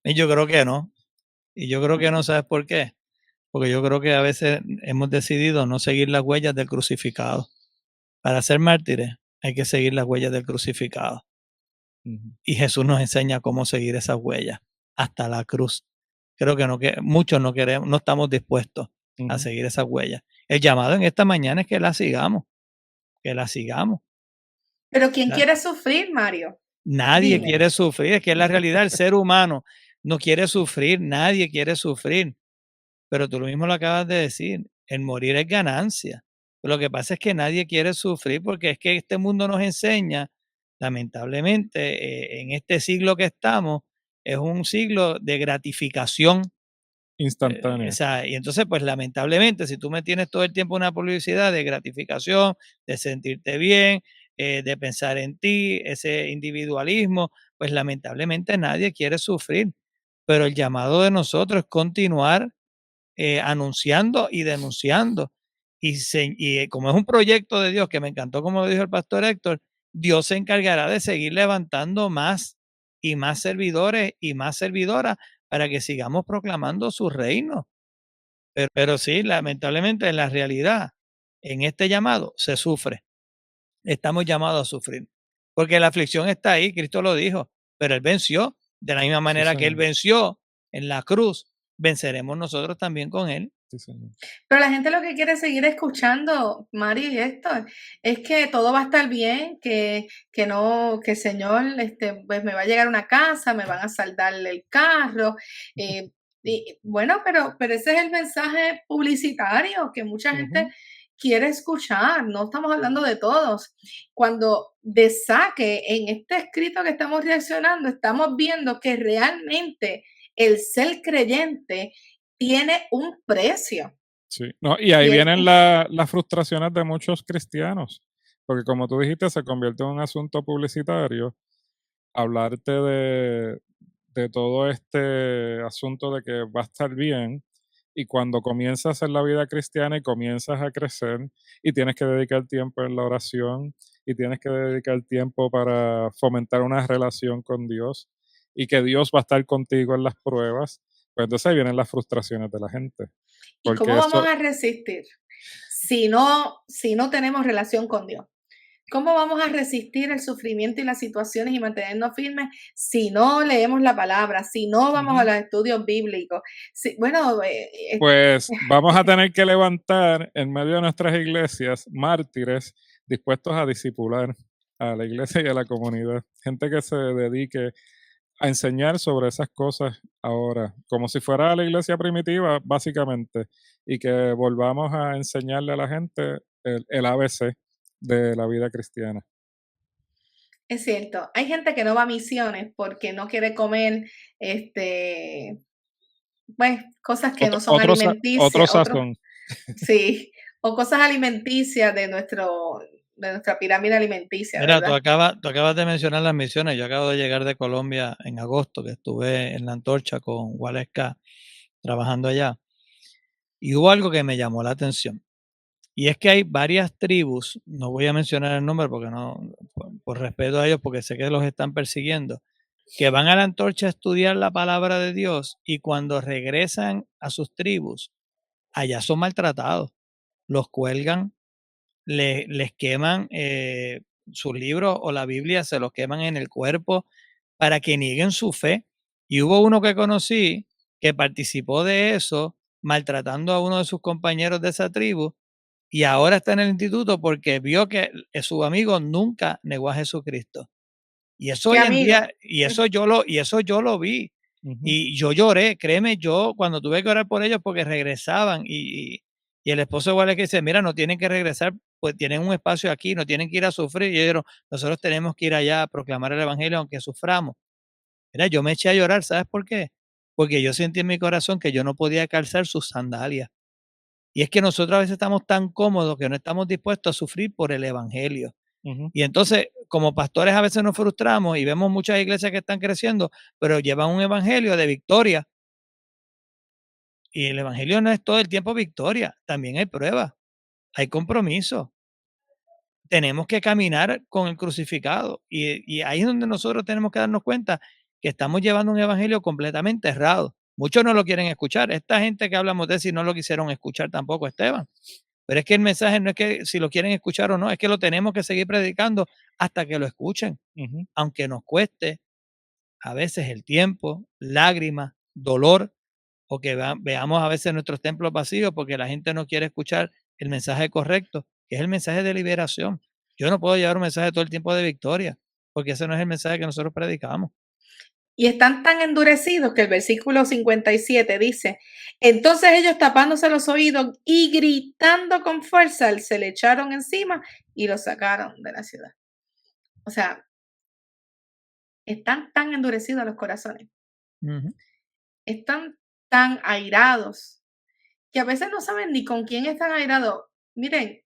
Y yo creo que no. Y yo creo que no, ¿sabes por qué? Porque yo creo que a veces hemos decidido no seguir las huellas del crucificado. Para ser mártires hay que seguir las huellas del crucificado. Y Jesús nos enseña cómo seguir esas huellas hasta la cruz. Creo que muchos no queremos, no estamos dispuestos a seguir esas huellas. El llamado en esta mañana es que la sigamos, que la sigamos. Pero ¿quién quiere sufrir, Mario? Nadie Dime. quiere sufrir, es que es la realidad, el ser humano no quiere sufrir, nadie quiere sufrir. Pero tú lo mismo lo acabas de decir, el morir es ganancia. Lo que pasa es que nadie quiere sufrir porque es que este mundo nos enseña, lamentablemente, en este siglo que estamos, es un siglo de gratificación Instantánea. y entonces, pues lamentablemente, si tú me tienes todo el tiempo una publicidad de gratificación, de sentirte bien, de pensar en ti, ese individualismo, pues lamentablemente nadie quiere sufrir. Pero el llamado de nosotros es continuar anunciando y denunciando. Y como es un proyecto de Dios, que me encantó como lo dijo el pastor Héctor, Dios se encargará de seguir levantando más y más servidores y más servidoras para que sigamos proclamando su reino. Pero sí, lamentablemente en la realidad, en este llamado se sufre. Estamos llamados a sufrir. Porque la aflicción está ahí, Cristo lo dijo, pero Él venció. De la misma manera que Él venció en la cruz, venceremos nosotros también con Él. Sí, señor. Pero la gente lo que quiere seguir escuchando, Mario y Héctor, es que todo va a estar bien, que no, que el Señor pues me va a llegar a una casa, me van a saldar el carro. Y bueno, pero ese es el mensaje publicitario que mucha gente quiere escuchar. No estamos hablando de todos. Cuando de saque en este escrito que estamos reaccionando, estamos viendo que realmente el ser creyente tiene un precio. Sí, no, y ahí vienen las frustraciones de muchos cristianos, porque como tú dijiste, se convierte en un asunto publicitario, hablarte de todo este asunto de que va a estar bien, y cuando comienzas a hacer la vida cristiana y comienzas a crecer, y tienes que dedicar tiempo en la oración, y tienes que dedicar tiempo para fomentar una relación con Dios, y que Dios va a estar contigo en las pruebas, pues entonces ahí vienen las frustraciones de la gente. ¿Y cómo vamos a resistir si no tenemos relación con Dios? ¿Cómo vamos a resistir el sufrimiento y las situaciones y mantenernos firmes si no leemos la palabra, si no vamos a los estudios bíblicos? Pues vamos a tener que levantar en medio de nuestras iglesias mártires dispuestos a discipular a la iglesia y a la comunidad. Gente que se dedique a enseñar sobre esas cosas ahora, como si fuera la iglesia primitiva, básicamente, y que volvamos a enseñarle a la gente el ABC de la vida cristiana. Es cierto, hay gente que no va a misiones porque no quiere comer, pues, cosas que no son alimenticias. Sí, o cosas alimenticias de nuestra pirámide alimenticia. Mira, ¿verdad? tú acabas de mencionar las misiones. Yo acabo de llegar de Colombia en agosto, que estuve en la Antorcha con Waleska trabajando allá. Y hubo algo que me llamó la atención. Y es que hay varias tribus, no voy a mencionar el nombre porque no, por respeto a ellos, porque sé que los están persiguiendo, que van a la Antorcha a estudiar la palabra de Dios y cuando regresan a sus tribus, allá son maltratados, los cuelgan, les queman sus libros o la Biblia, se los queman en el cuerpo, para que nieguen su fe. Y hubo uno que conocí que participó de eso, maltratando a uno de sus compañeros de esa tribu, y ahora está en el instituto porque vio que su amigo nunca negó a Jesucristo. Y eso ¿Qué hoy en amigo? día, y eso yo lo vi. Ujú. Y yo lloré, créeme, yo cuando tuve que orar por ellos porque regresaban y el esposo igual es que dice, mira, no tienen que regresar, pues tienen un espacio aquí, no tienen que ir a sufrir. Y yo digo, nosotros tenemos que ir allá a proclamar el evangelio aunque suframos. Mira, yo me eché a llorar, ¿sabes por qué? Porque yo sentí en mi corazón que yo no podía calzar sus sandalias. Y es que nosotros a veces estamos tan cómodos que no estamos dispuestos a sufrir por el evangelio. Ujú. Y entonces, como pastores a veces nos frustramos y vemos muchas iglesias que están creciendo, pero llevan un evangelio de victoria. Y el evangelio no es todo el tiempo victoria, también hay pruebas, hay compromiso. Tenemos que caminar con el crucificado. Y ahí es donde nosotros tenemos que darnos cuenta que estamos llevando un evangelio completamente errado. Muchos no lo quieren escuchar. Esta gente que hablamos de si no lo quisieron escuchar tampoco, Esteban. Pero es que el mensaje no es que si lo quieren escuchar o no, es que lo tenemos que seguir predicando hasta que lo escuchen, Ujú. aunque nos cueste a veces el tiempo, lágrimas, dolor, o que veamos a veces nuestros templos vacíos porque la gente no quiere escuchar el mensaje correcto, que es el mensaje de liberación. Yo no puedo llevar un mensaje todo el tiempo de victoria, porque ese no es el mensaje que nosotros predicamos. Y están tan endurecidos que el versículo 57 dice, entonces ellos tapándose los oídos y gritando con fuerza, se le echaron encima y lo sacaron de la ciudad. O sea, están tan endurecidos los corazones, Ujú. están tan airados, que a veces no saben ni con quién están airados. Miren,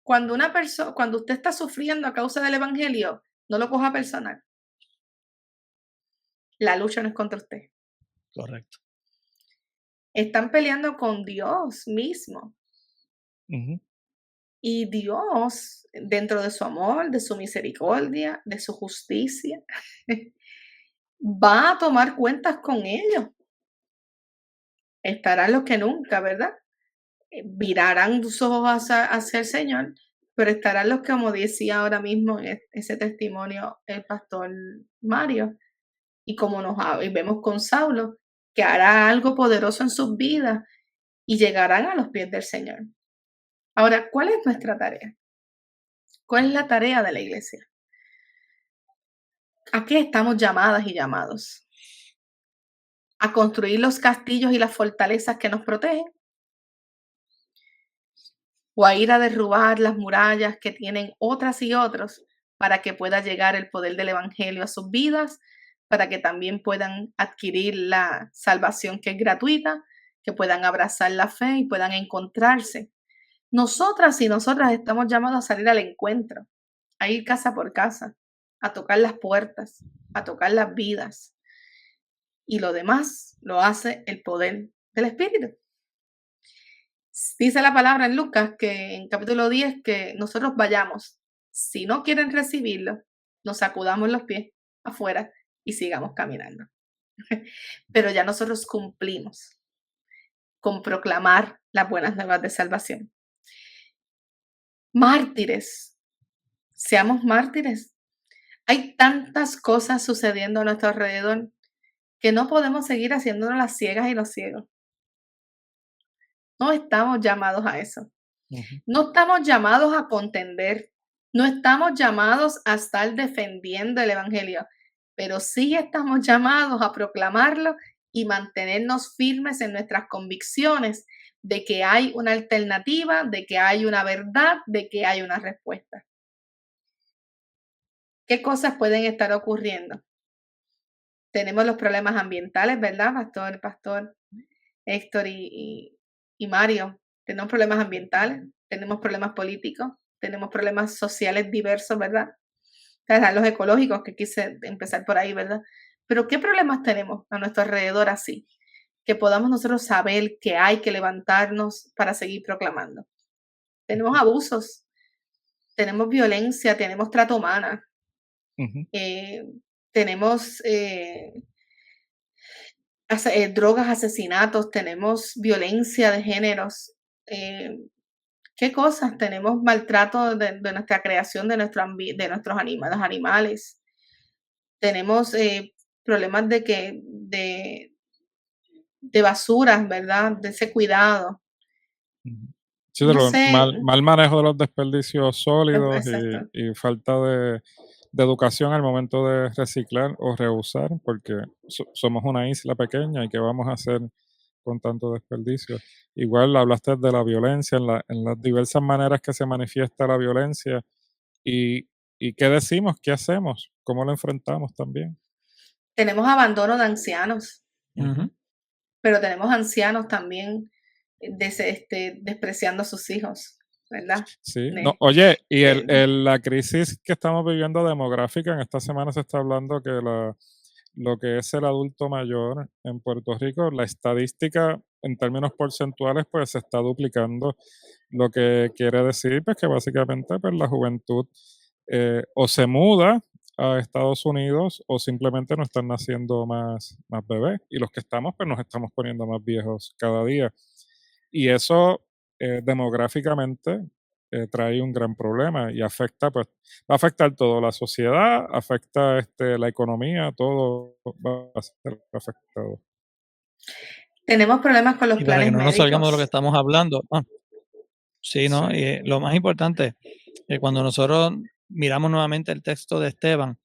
cuando usted está sufriendo a causa del evangelio, no lo coja personal. La lucha no es contra usted. Correcto. Están peleando con Dios mismo. Ujú. Y Dios, dentro de su amor, de su misericordia, de su justicia, va a tomar cuentas con ellos. Estarán los que nunca, ¿verdad? Virarán sus ojos hacia el Señor, pero estarán los que, como decía ahora mismo en ese testimonio el pastor Mario, y como y vemos con Saulo, que hará algo poderoso en sus vidas y llegarán a los pies del Señor. Ahora, ¿cuál es nuestra tarea? ¿Cuál es la tarea de la iglesia? ¿A qué estamos llamadas y llamados? ¿A construir los castillos y las fortalezas que nos protegen? ¿O a ir a derrubar las murallas que tienen otras y otros para que pueda llegar el poder del Evangelio a sus vidas, para que también puedan adquirir la salvación que es gratuita, que puedan abrazar la fe y puedan encontrarse? Nosotras y nosotras estamos llamados a salir al encuentro, a ir casa por casa, a tocar las puertas, a tocar las vidas. Y lo demás lo hace el poder del Espíritu. Dice la palabra en Lucas que en capítulo 10 que nosotros vayamos. Si no quieren recibirlo, nos sacudamos los pies afuera y sigamos caminando. Pero ya nosotros cumplimos con proclamar las buenas nuevas de salvación. Mártires, seamos mártires. Hay tantas cosas sucediendo a nuestro alrededor que no podemos seguir haciéndonos las ciegas y los ciegos. No estamos llamados a eso. Ujú. No estamos llamados a contender. No estamos llamados a estar defendiendo el evangelio, pero sí estamos llamados a proclamarlo y mantenernos firmes en nuestras convicciones de que hay una alternativa, de que hay una verdad, de que hay una respuesta. ¿Qué cosas pueden estar ocurriendo? Tenemos los problemas ambientales, ¿verdad, Pastor Héctor y Mario? Tenemos problemas ambientales, tenemos problemas políticos, tenemos problemas sociales diversos, ¿verdad? Están los ecológicos, que quise empezar por ahí, ¿verdad? Pero ¿qué problemas tenemos a nuestro alrededor así? Que podamos nosotros saber que hay que levantarnos para seguir proclamando. Tenemos abusos, tenemos violencia, tenemos trata humana, Ujú. tenemos drogas, asesinatos, tenemos violencia de géneros. ¿Qué cosas? Tenemos maltrato de nuestra creación, de nuestros animales. Tenemos problemas de basuras, ¿verdad? De ese cuidado. Sí, No sé, mal manejo de los desperdicios sólidos exacto. y falta de educación al momento de reciclar o reusar, porque somos una isla pequeña y qué vamos a hacer con tanto desperdicio. Igual hablaste de la violencia, en las diversas maneras que se manifiesta la violencia y qué decimos, qué hacemos, cómo lo enfrentamos también. Tenemos abandono de ancianos, Ujú. pero tenemos ancianos también despreciando a sus hijos, ¿verdad? Sí, no, Ne- oye, y de- la crisis que estamos viviendo demográfica, en esta semana se está hablando que lo que es el adulto mayor en Puerto Rico, la estadística en términos porcentuales, pues se está duplicando, lo que quiere decir pues que básicamente pues, la juventud o se muda a Estados Unidos o simplemente no están naciendo más bebés y los que estamos pues nos estamos poniendo más viejos cada día. Y eso demográficamente trae un gran problema y afecta, pues, va a afectar todo, la sociedad, afecta la economía, todo va a ser afectado. tenemos problemas con los Y para que planes no nos salgamos de lo que médicos. estamos hablando, sí, Sí, ¿no? Y lo más importante, cuando nosotros miramos nuevamente el texto de Esteban,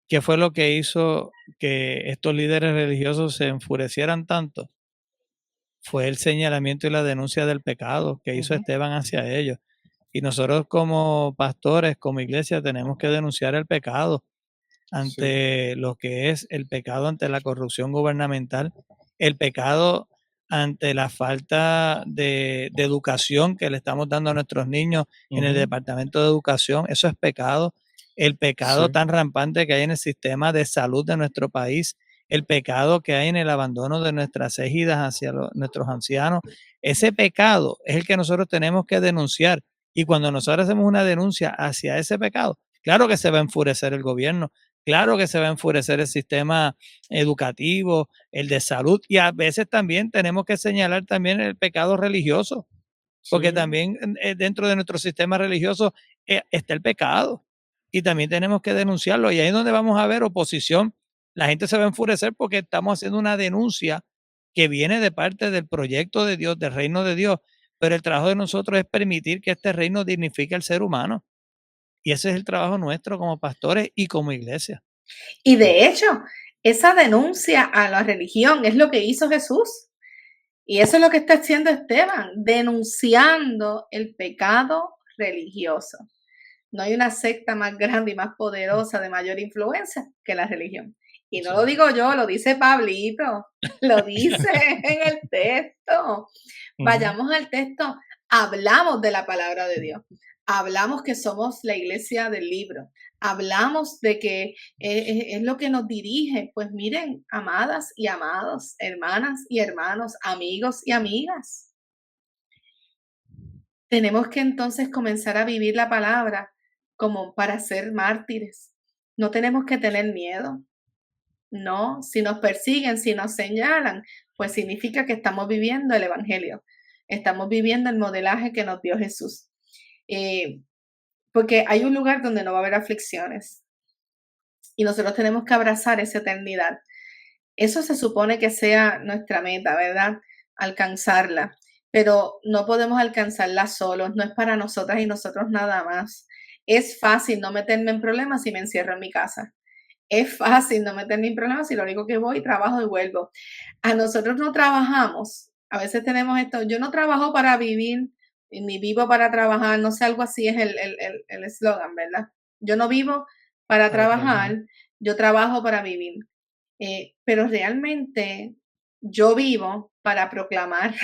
¿qué fue lo que hizo que estos líderes religiosos se enfurecieran tanto? Fue el señalamiento y la denuncia del pecado que hizo Ujú. Esteban hacia ellos. Y nosotros como pastores, como iglesia, tenemos que denunciar el pecado sí, ante lo que es el pecado ante la corrupción gubernamental, el pecado ante la falta de educación que le estamos dando a nuestros niños en el ujú, Departamento de Educación, eso es pecado. El pecado sí, tan rampante que hay en el sistema de salud de nuestro país, el pecado que hay en el abandono de nuestras ejidas hacia nuestros ancianos, ese pecado es el que nosotros tenemos que denunciar. Y cuando nosotros hacemos una denuncia hacia ese pecado, claro que se va a enfurecer el gobierno, claro que se va a enfurecer el sistema educativo, el de salud, y a veces también tenemos que señalar también el pecado religioso, porque sí, también dentro de nuestro sistema religioso está el pecado y también tenemos que denunciarlo. Y ahí es donde vamos a ver oposición. La gente se va a enfurecer porque estamos haciendo una denuncia que viene de parte del proyecto de Dios, del reino de Dios, pero el trabajo de nosotros es permitir que este reino dignifique al ser humano. Y ese es el trabajo nuestro como pastores y como iglesia. Y sí, de hecho, esa denuncia a la religión es lo que hizo Jesús. Y eso es lo que está haciendo Esteban, denunciando el pecado religioso. No hay una secta más grande y más poderosa de mayor influencia que la religión. Y no Eso lo es digo yo, lo dice Pablito, lo dice en el texto. ujú, Vayamos al texto, hablamos de la palabra de Dios, hablamos que somos la iglesia del libro, hablamos de que es lo que nos dirige. Pues miren, amadas y amados, hermanas y hermanos, amigos y amigas, tenemos que entonces comenzar a vivir la palabra como para ser mártires. No tenemos que tener miedo. No, si nos persiguen, si nos señalan, pues significa que estamos viviendo el Evangelio. Estamos viviendo el modelaje que nos dio Jesús. Eh, Porque hay un lugar donde no va a haber aflicciones y nosotros tenemos que abrazar esa eternidad. Eso se supone que sea nuestra meta, ¿verdad? Alcanzarla, pero no podemos alcanzarla solos, no es para nosotras y nosotros nada más. Es fácil no meterme en problemas si me encierro en mi casa. Es fácil no meterme en problemas si lo único que voy, trabajo y vuelvo. A nosotros no trabajamos, a veces tenemos esto, yo no trabajo para vivir, ni vivo para trabajar, no sé, algo así es el eslogan, ¿verdad? Yo no vivo para para trabajar. trabajar, yo trabajo para vivir. Pero realmente yo vivo para proclamar.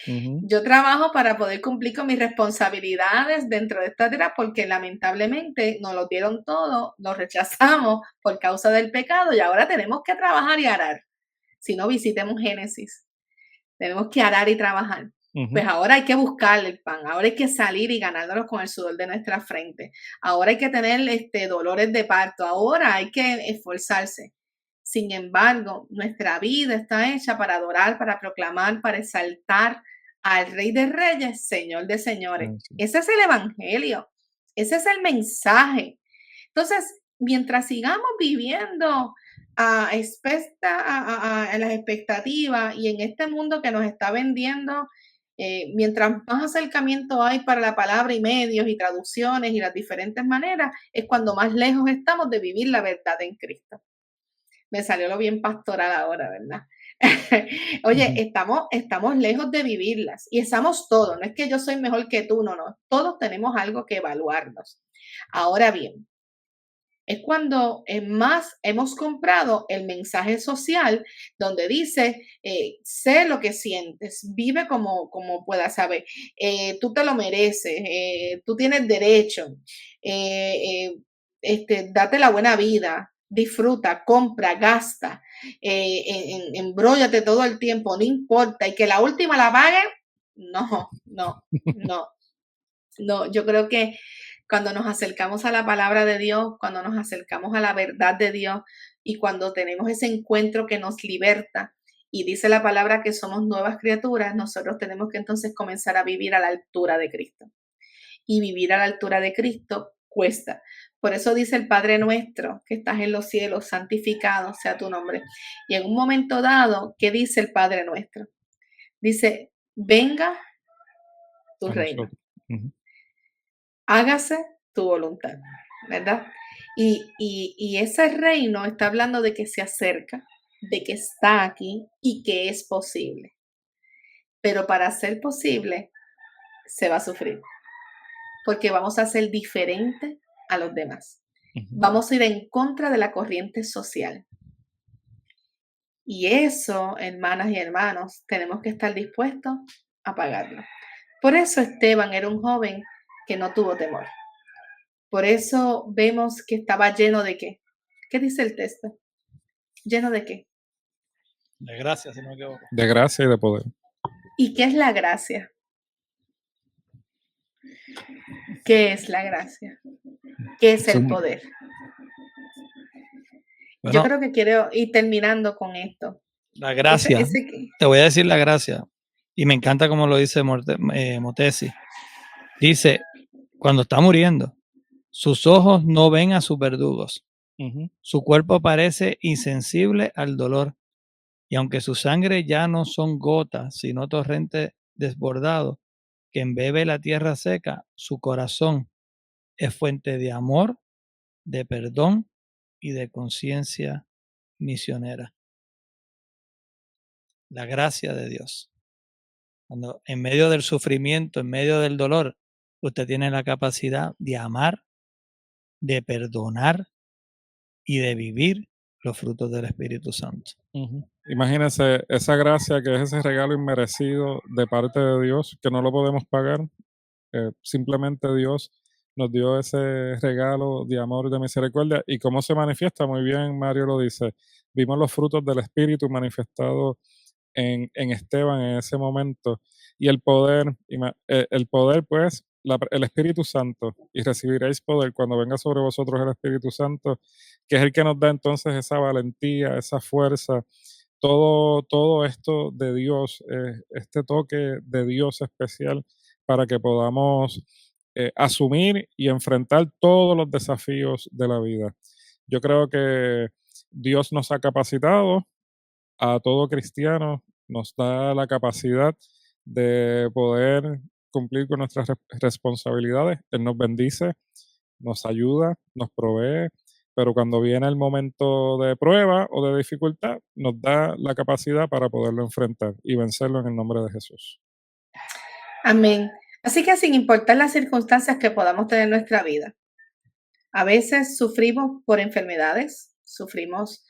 ujú, Yo trabajo para poder cumplir con mis responsabilidades dentro de esta tierra porque lamentablemente nos lo dieron todo, nos rechazamos por causa del pecado y ahora tenemos que trabajar y arar. Si no, visitemos Génesis. Tenemos que arar y trabajar. Pues ujú, ahora hay que buscar el pan, ahora hay que salir y ganárnoslo con el sudor de nuestra frente. Ahora hay que tener dolores de parto, ahora hay que esforzarse. Sin embargo, nuestra vida está hecha para adorar, para proclamar, para exaltar al Rey de Reyes, Señor de Señores. sí, Ese es el Evangelio, ese es el mensaje. Entonces, mientras sigamos viviendo en las expectativas y en este mundo que nos está vendiendo, mientras más acercamiento hay para la palabra y medios y traducciones y las diferentes maneras, es cuando más lejos estamos de vivir la verdad en Cristo. Me salió lo bien pastoral ahora, ¿verdad? Oye, estamos lejos de vivirlas y estamos todos. No es que yo soy mejor que tú, no. Todos tenemos algo que evaluarnos. Ahora bien, es cuando más hemos comprado el mensaje social donde dice, sé lo que sientes, vive como puedas saber, tú te lo mereces, tú tienes derecho, date la buena vida, disfruta, compra, gasta, embróllate todo el tiempo, no importa, y que la última la pague, no, yo creo que cuando nos acercamos a la palabra de Dios, cuando nos acercamos a la verdad de Dios y cuando tenemos ese encuentro que nos liberta y dice la palabra que somos nuevas criaturas, nosotros tenemos que entonces comenzar a vivir a la altura de Cristo. Y vivir a la altura de Cristo cuesta. Por eso dice el Padre nuestro, que estás en los cielos, santificado sea tu nombre. Y en un momento dado, ¿qué dice el Padre nuestro? Dice, venga tu reino. Hágase tu voluntad, ¿verdad? Y ese reino está hablando de que se acerca, de que está aquí y que es posible. Pero para ser posible, se va a sufrir, porque vamos a ser diferentes a los demás. Vamos a ir en contra de la corriente social. Y eso, hermanas y hermanos, tenemos que estar dispuestos a pagarlo. Por eso Esteban era un joven que no tuvo temor. Por eso vemos que estaba lleno de ¿qué? ¿Qué dice el texto? ¿Lleno de qué? De gracia, si no me equivoco. De gracia y de poder. ¿Y qué es la gracia? ¿Qué es la gracia? ¿Qué es el poder? Bueno, yo creo que quiero ir terminando con esto. La gracia. Te voy a decir la gracia. Y me encanta como lo dice Motesi. Dice, cuando está muriendo, sus ojos no ven a sus verdugos. Su cuerpo parece insensible al dolor. Y aunque su sangre ya no son gotas, sino torrente desbordado que embebe la tierra seca, su corazón es fuente de amor, de perdón y de conciencia misionera. La gracia de Dios. Cuando en medio del sufrimiento, en medio del dolor, usted tiene la capacidad de amar, de perdonar y de vivir los frutos del Espíritu Santo. Imagínense esa gracia que es ese regalo inmerecido de parte de Dios, que no lo podemos pagar. Simplemente Dios nos dio ese regalo de amor y de misericordia. ¿Y cómo se manifiesta? Muy bien, Mario lo dice. Vimos los frutos del Espíritu manifestados en Esteban en ese momento. Y el poder, pues, el Espíritu Santo. Y recibiréis poder cuando venga sobre vosotros el Espíritu Santo, que es el que nos da entonces esa valentía, esa fuerza, todo esto de Dios, este toque de Dios especial para que podamos asumir y enfrentar todos los desafíos de la vida. Yo creo que Dios nos ha capacitado a todo cristiano, nos da la capacidad de poder cumplir con nuestras responsabilidades. Él nos bendice, nos ayuda, nos provee, pero cuando viene el momento de prueba o de dificultad, nos da la capacidad para poderlo enfrentar y vencerlo en el nombre de Jesús. Amén. Así que sin importar las circunstancias que podamos tener en nuestra vida, a veces sufrimos por enfermedades, sufrimos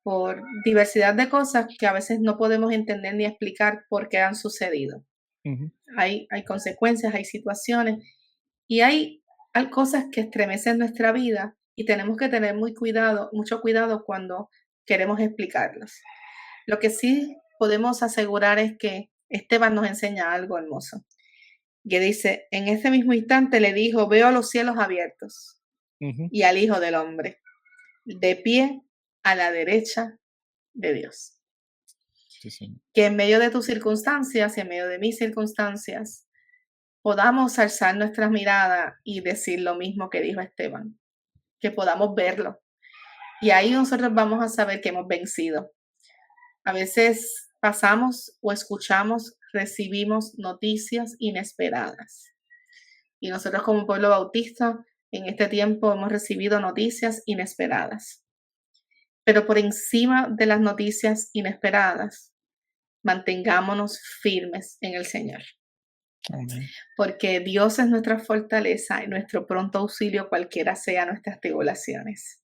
por diversidad de cosas que a veces no podemos entender ni explicar por qué han sucedido. Hay consecuencias, hay situaciones y hay cosas que estremecen nuestra vida y tenemos que tener mucho cuidado cuando queremos explicarlas. Lo que sí podemos asegurar es que Esteban nos enseña algo hermoso. Que dice, en ese mismo instante le dijo, veo a los cielos abiertos y al Hijo del Hombre de pie a la derecha de Dios. Sí. Que en medio de tus circunstancias y en medio de mis circunstancias podamos alzar nuestras miradas y decir lo mismo que dijo Esteban. que podamos verlo. Y ahí nosotros vamos a saber que hemos vencido. A veces pasamos o escuchamos, recibimos noticias inesperadas. Y nosotros como pueblo bautista, en este tiempo hemos recibido noticias inesperadas. Pero por encima de las noticias inesperadas, mantengámonos firmes en el Señor. Amén. Porque Dios es nuestra fortaleza y nuestro pronto auxilio cualquiera sean nuestras tribulaciones.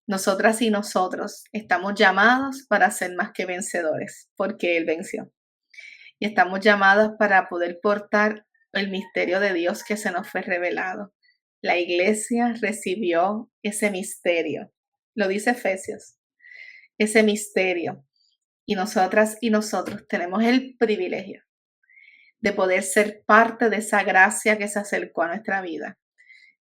Nosotras y nosotros estamos llamados para ser más que vencedores, porque Él venció. Y estamos llamados para poder portar el misterio de Dios que se nos fue revelado. La iglesia recibió ese misterio. Lo dice Efesios. Ese misterio. Y nosotras y nosotros tenemos el privilegio de poder ser parte de esa gracia que se acercó a nuestra vida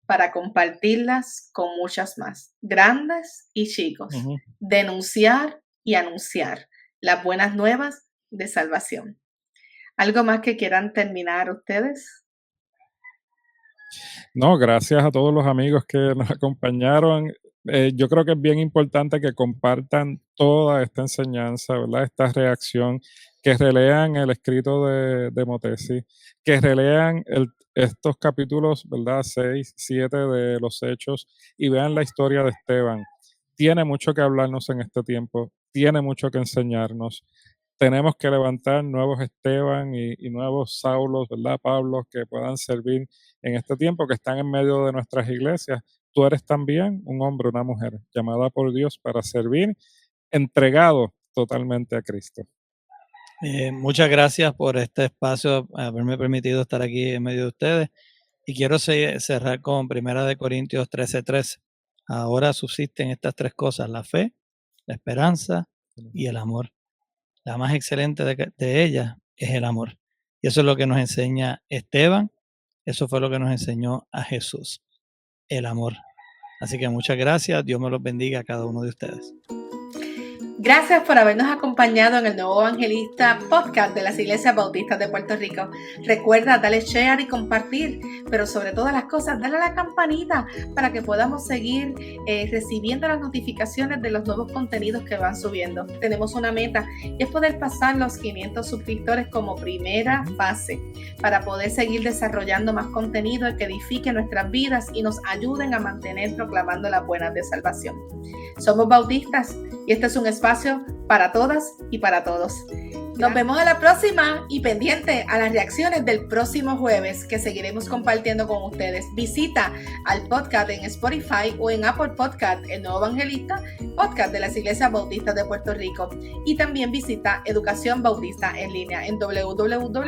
para compartirlas con muchas más, grandes y chicos, denunciar y anunciar las buenas nuevas de salvación. ¿Algo más que quieran terminar ustedes? No, gracias a todos los amigos que nos acompañaron. Yo creo que es bien importante que compartan toda esta enseñanza, ¿verdad? Esta reacción, que relean el escrito de Motesi, que relean estos capítulos, ¿verdad? 6, 7 de los Hechos y vean la historia de Esteban. Tiene mucho que hablarnos en este tiempo, tiene mucho que enseñarnos. Tenemos que levantar nuevos Esteban y nuevos Saulos, ¿verdad? Pablos que puedan servir en este tiempo, que están en medio de nuestras iglesias. Tú eres también un hombre, una mujer, llamada por Dios para servir, entregado totalmente a Cristo. Muchas gracias por este espacio, haberme permitido estar aquí en medio de ustedes. Y quiero cerrar con 1 Corintios 13:13. Ahora subsisten estas tres cosas: la fe, la esperanza y el amor. La más excelente de ellas es el amor. Y eso es lo que nos enseña Esteban. Eso fue lo que nos enseñó a Jesús, el amor. Así que muchas gracias. Dios me los bendiga a cada uno de ustedes. Gracias por habernos acompañado en el Nuevo Evangelista Podcast de las Iglesias Bautistas de Puerto Rico. Recuerda darle share y compartir, pero sobre todas las cosas, dale a la campanita para que podamos seguir recibiendo las notificaciones de los nuevos contenidos que van subiendo. Tenemos una meta y es poder pasar los 500 suscriptores como primera fase para poder seguir desarrollando más contenido que edifique nuestras vidas y nos ayuden a mantener proclamando las buenas de salvación. Somos bautistas y este es un espacio para todas y para todos. Nos vemos a la próxima y pendiente a las reacciones del próximo jueves que seguiremos compartiendo con ustedes. Visita al podcast en Spotify o en Apple Podcast, el Nuevo Evangelista Podcast de las Iglesias Bautistas de Puerto Rico. Y también visita Educación Bautista en línea en www.ibpr.org.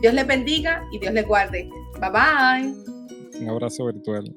Dios les bendiga y Dios les guarde. Bye bye. Un abrazo virtual.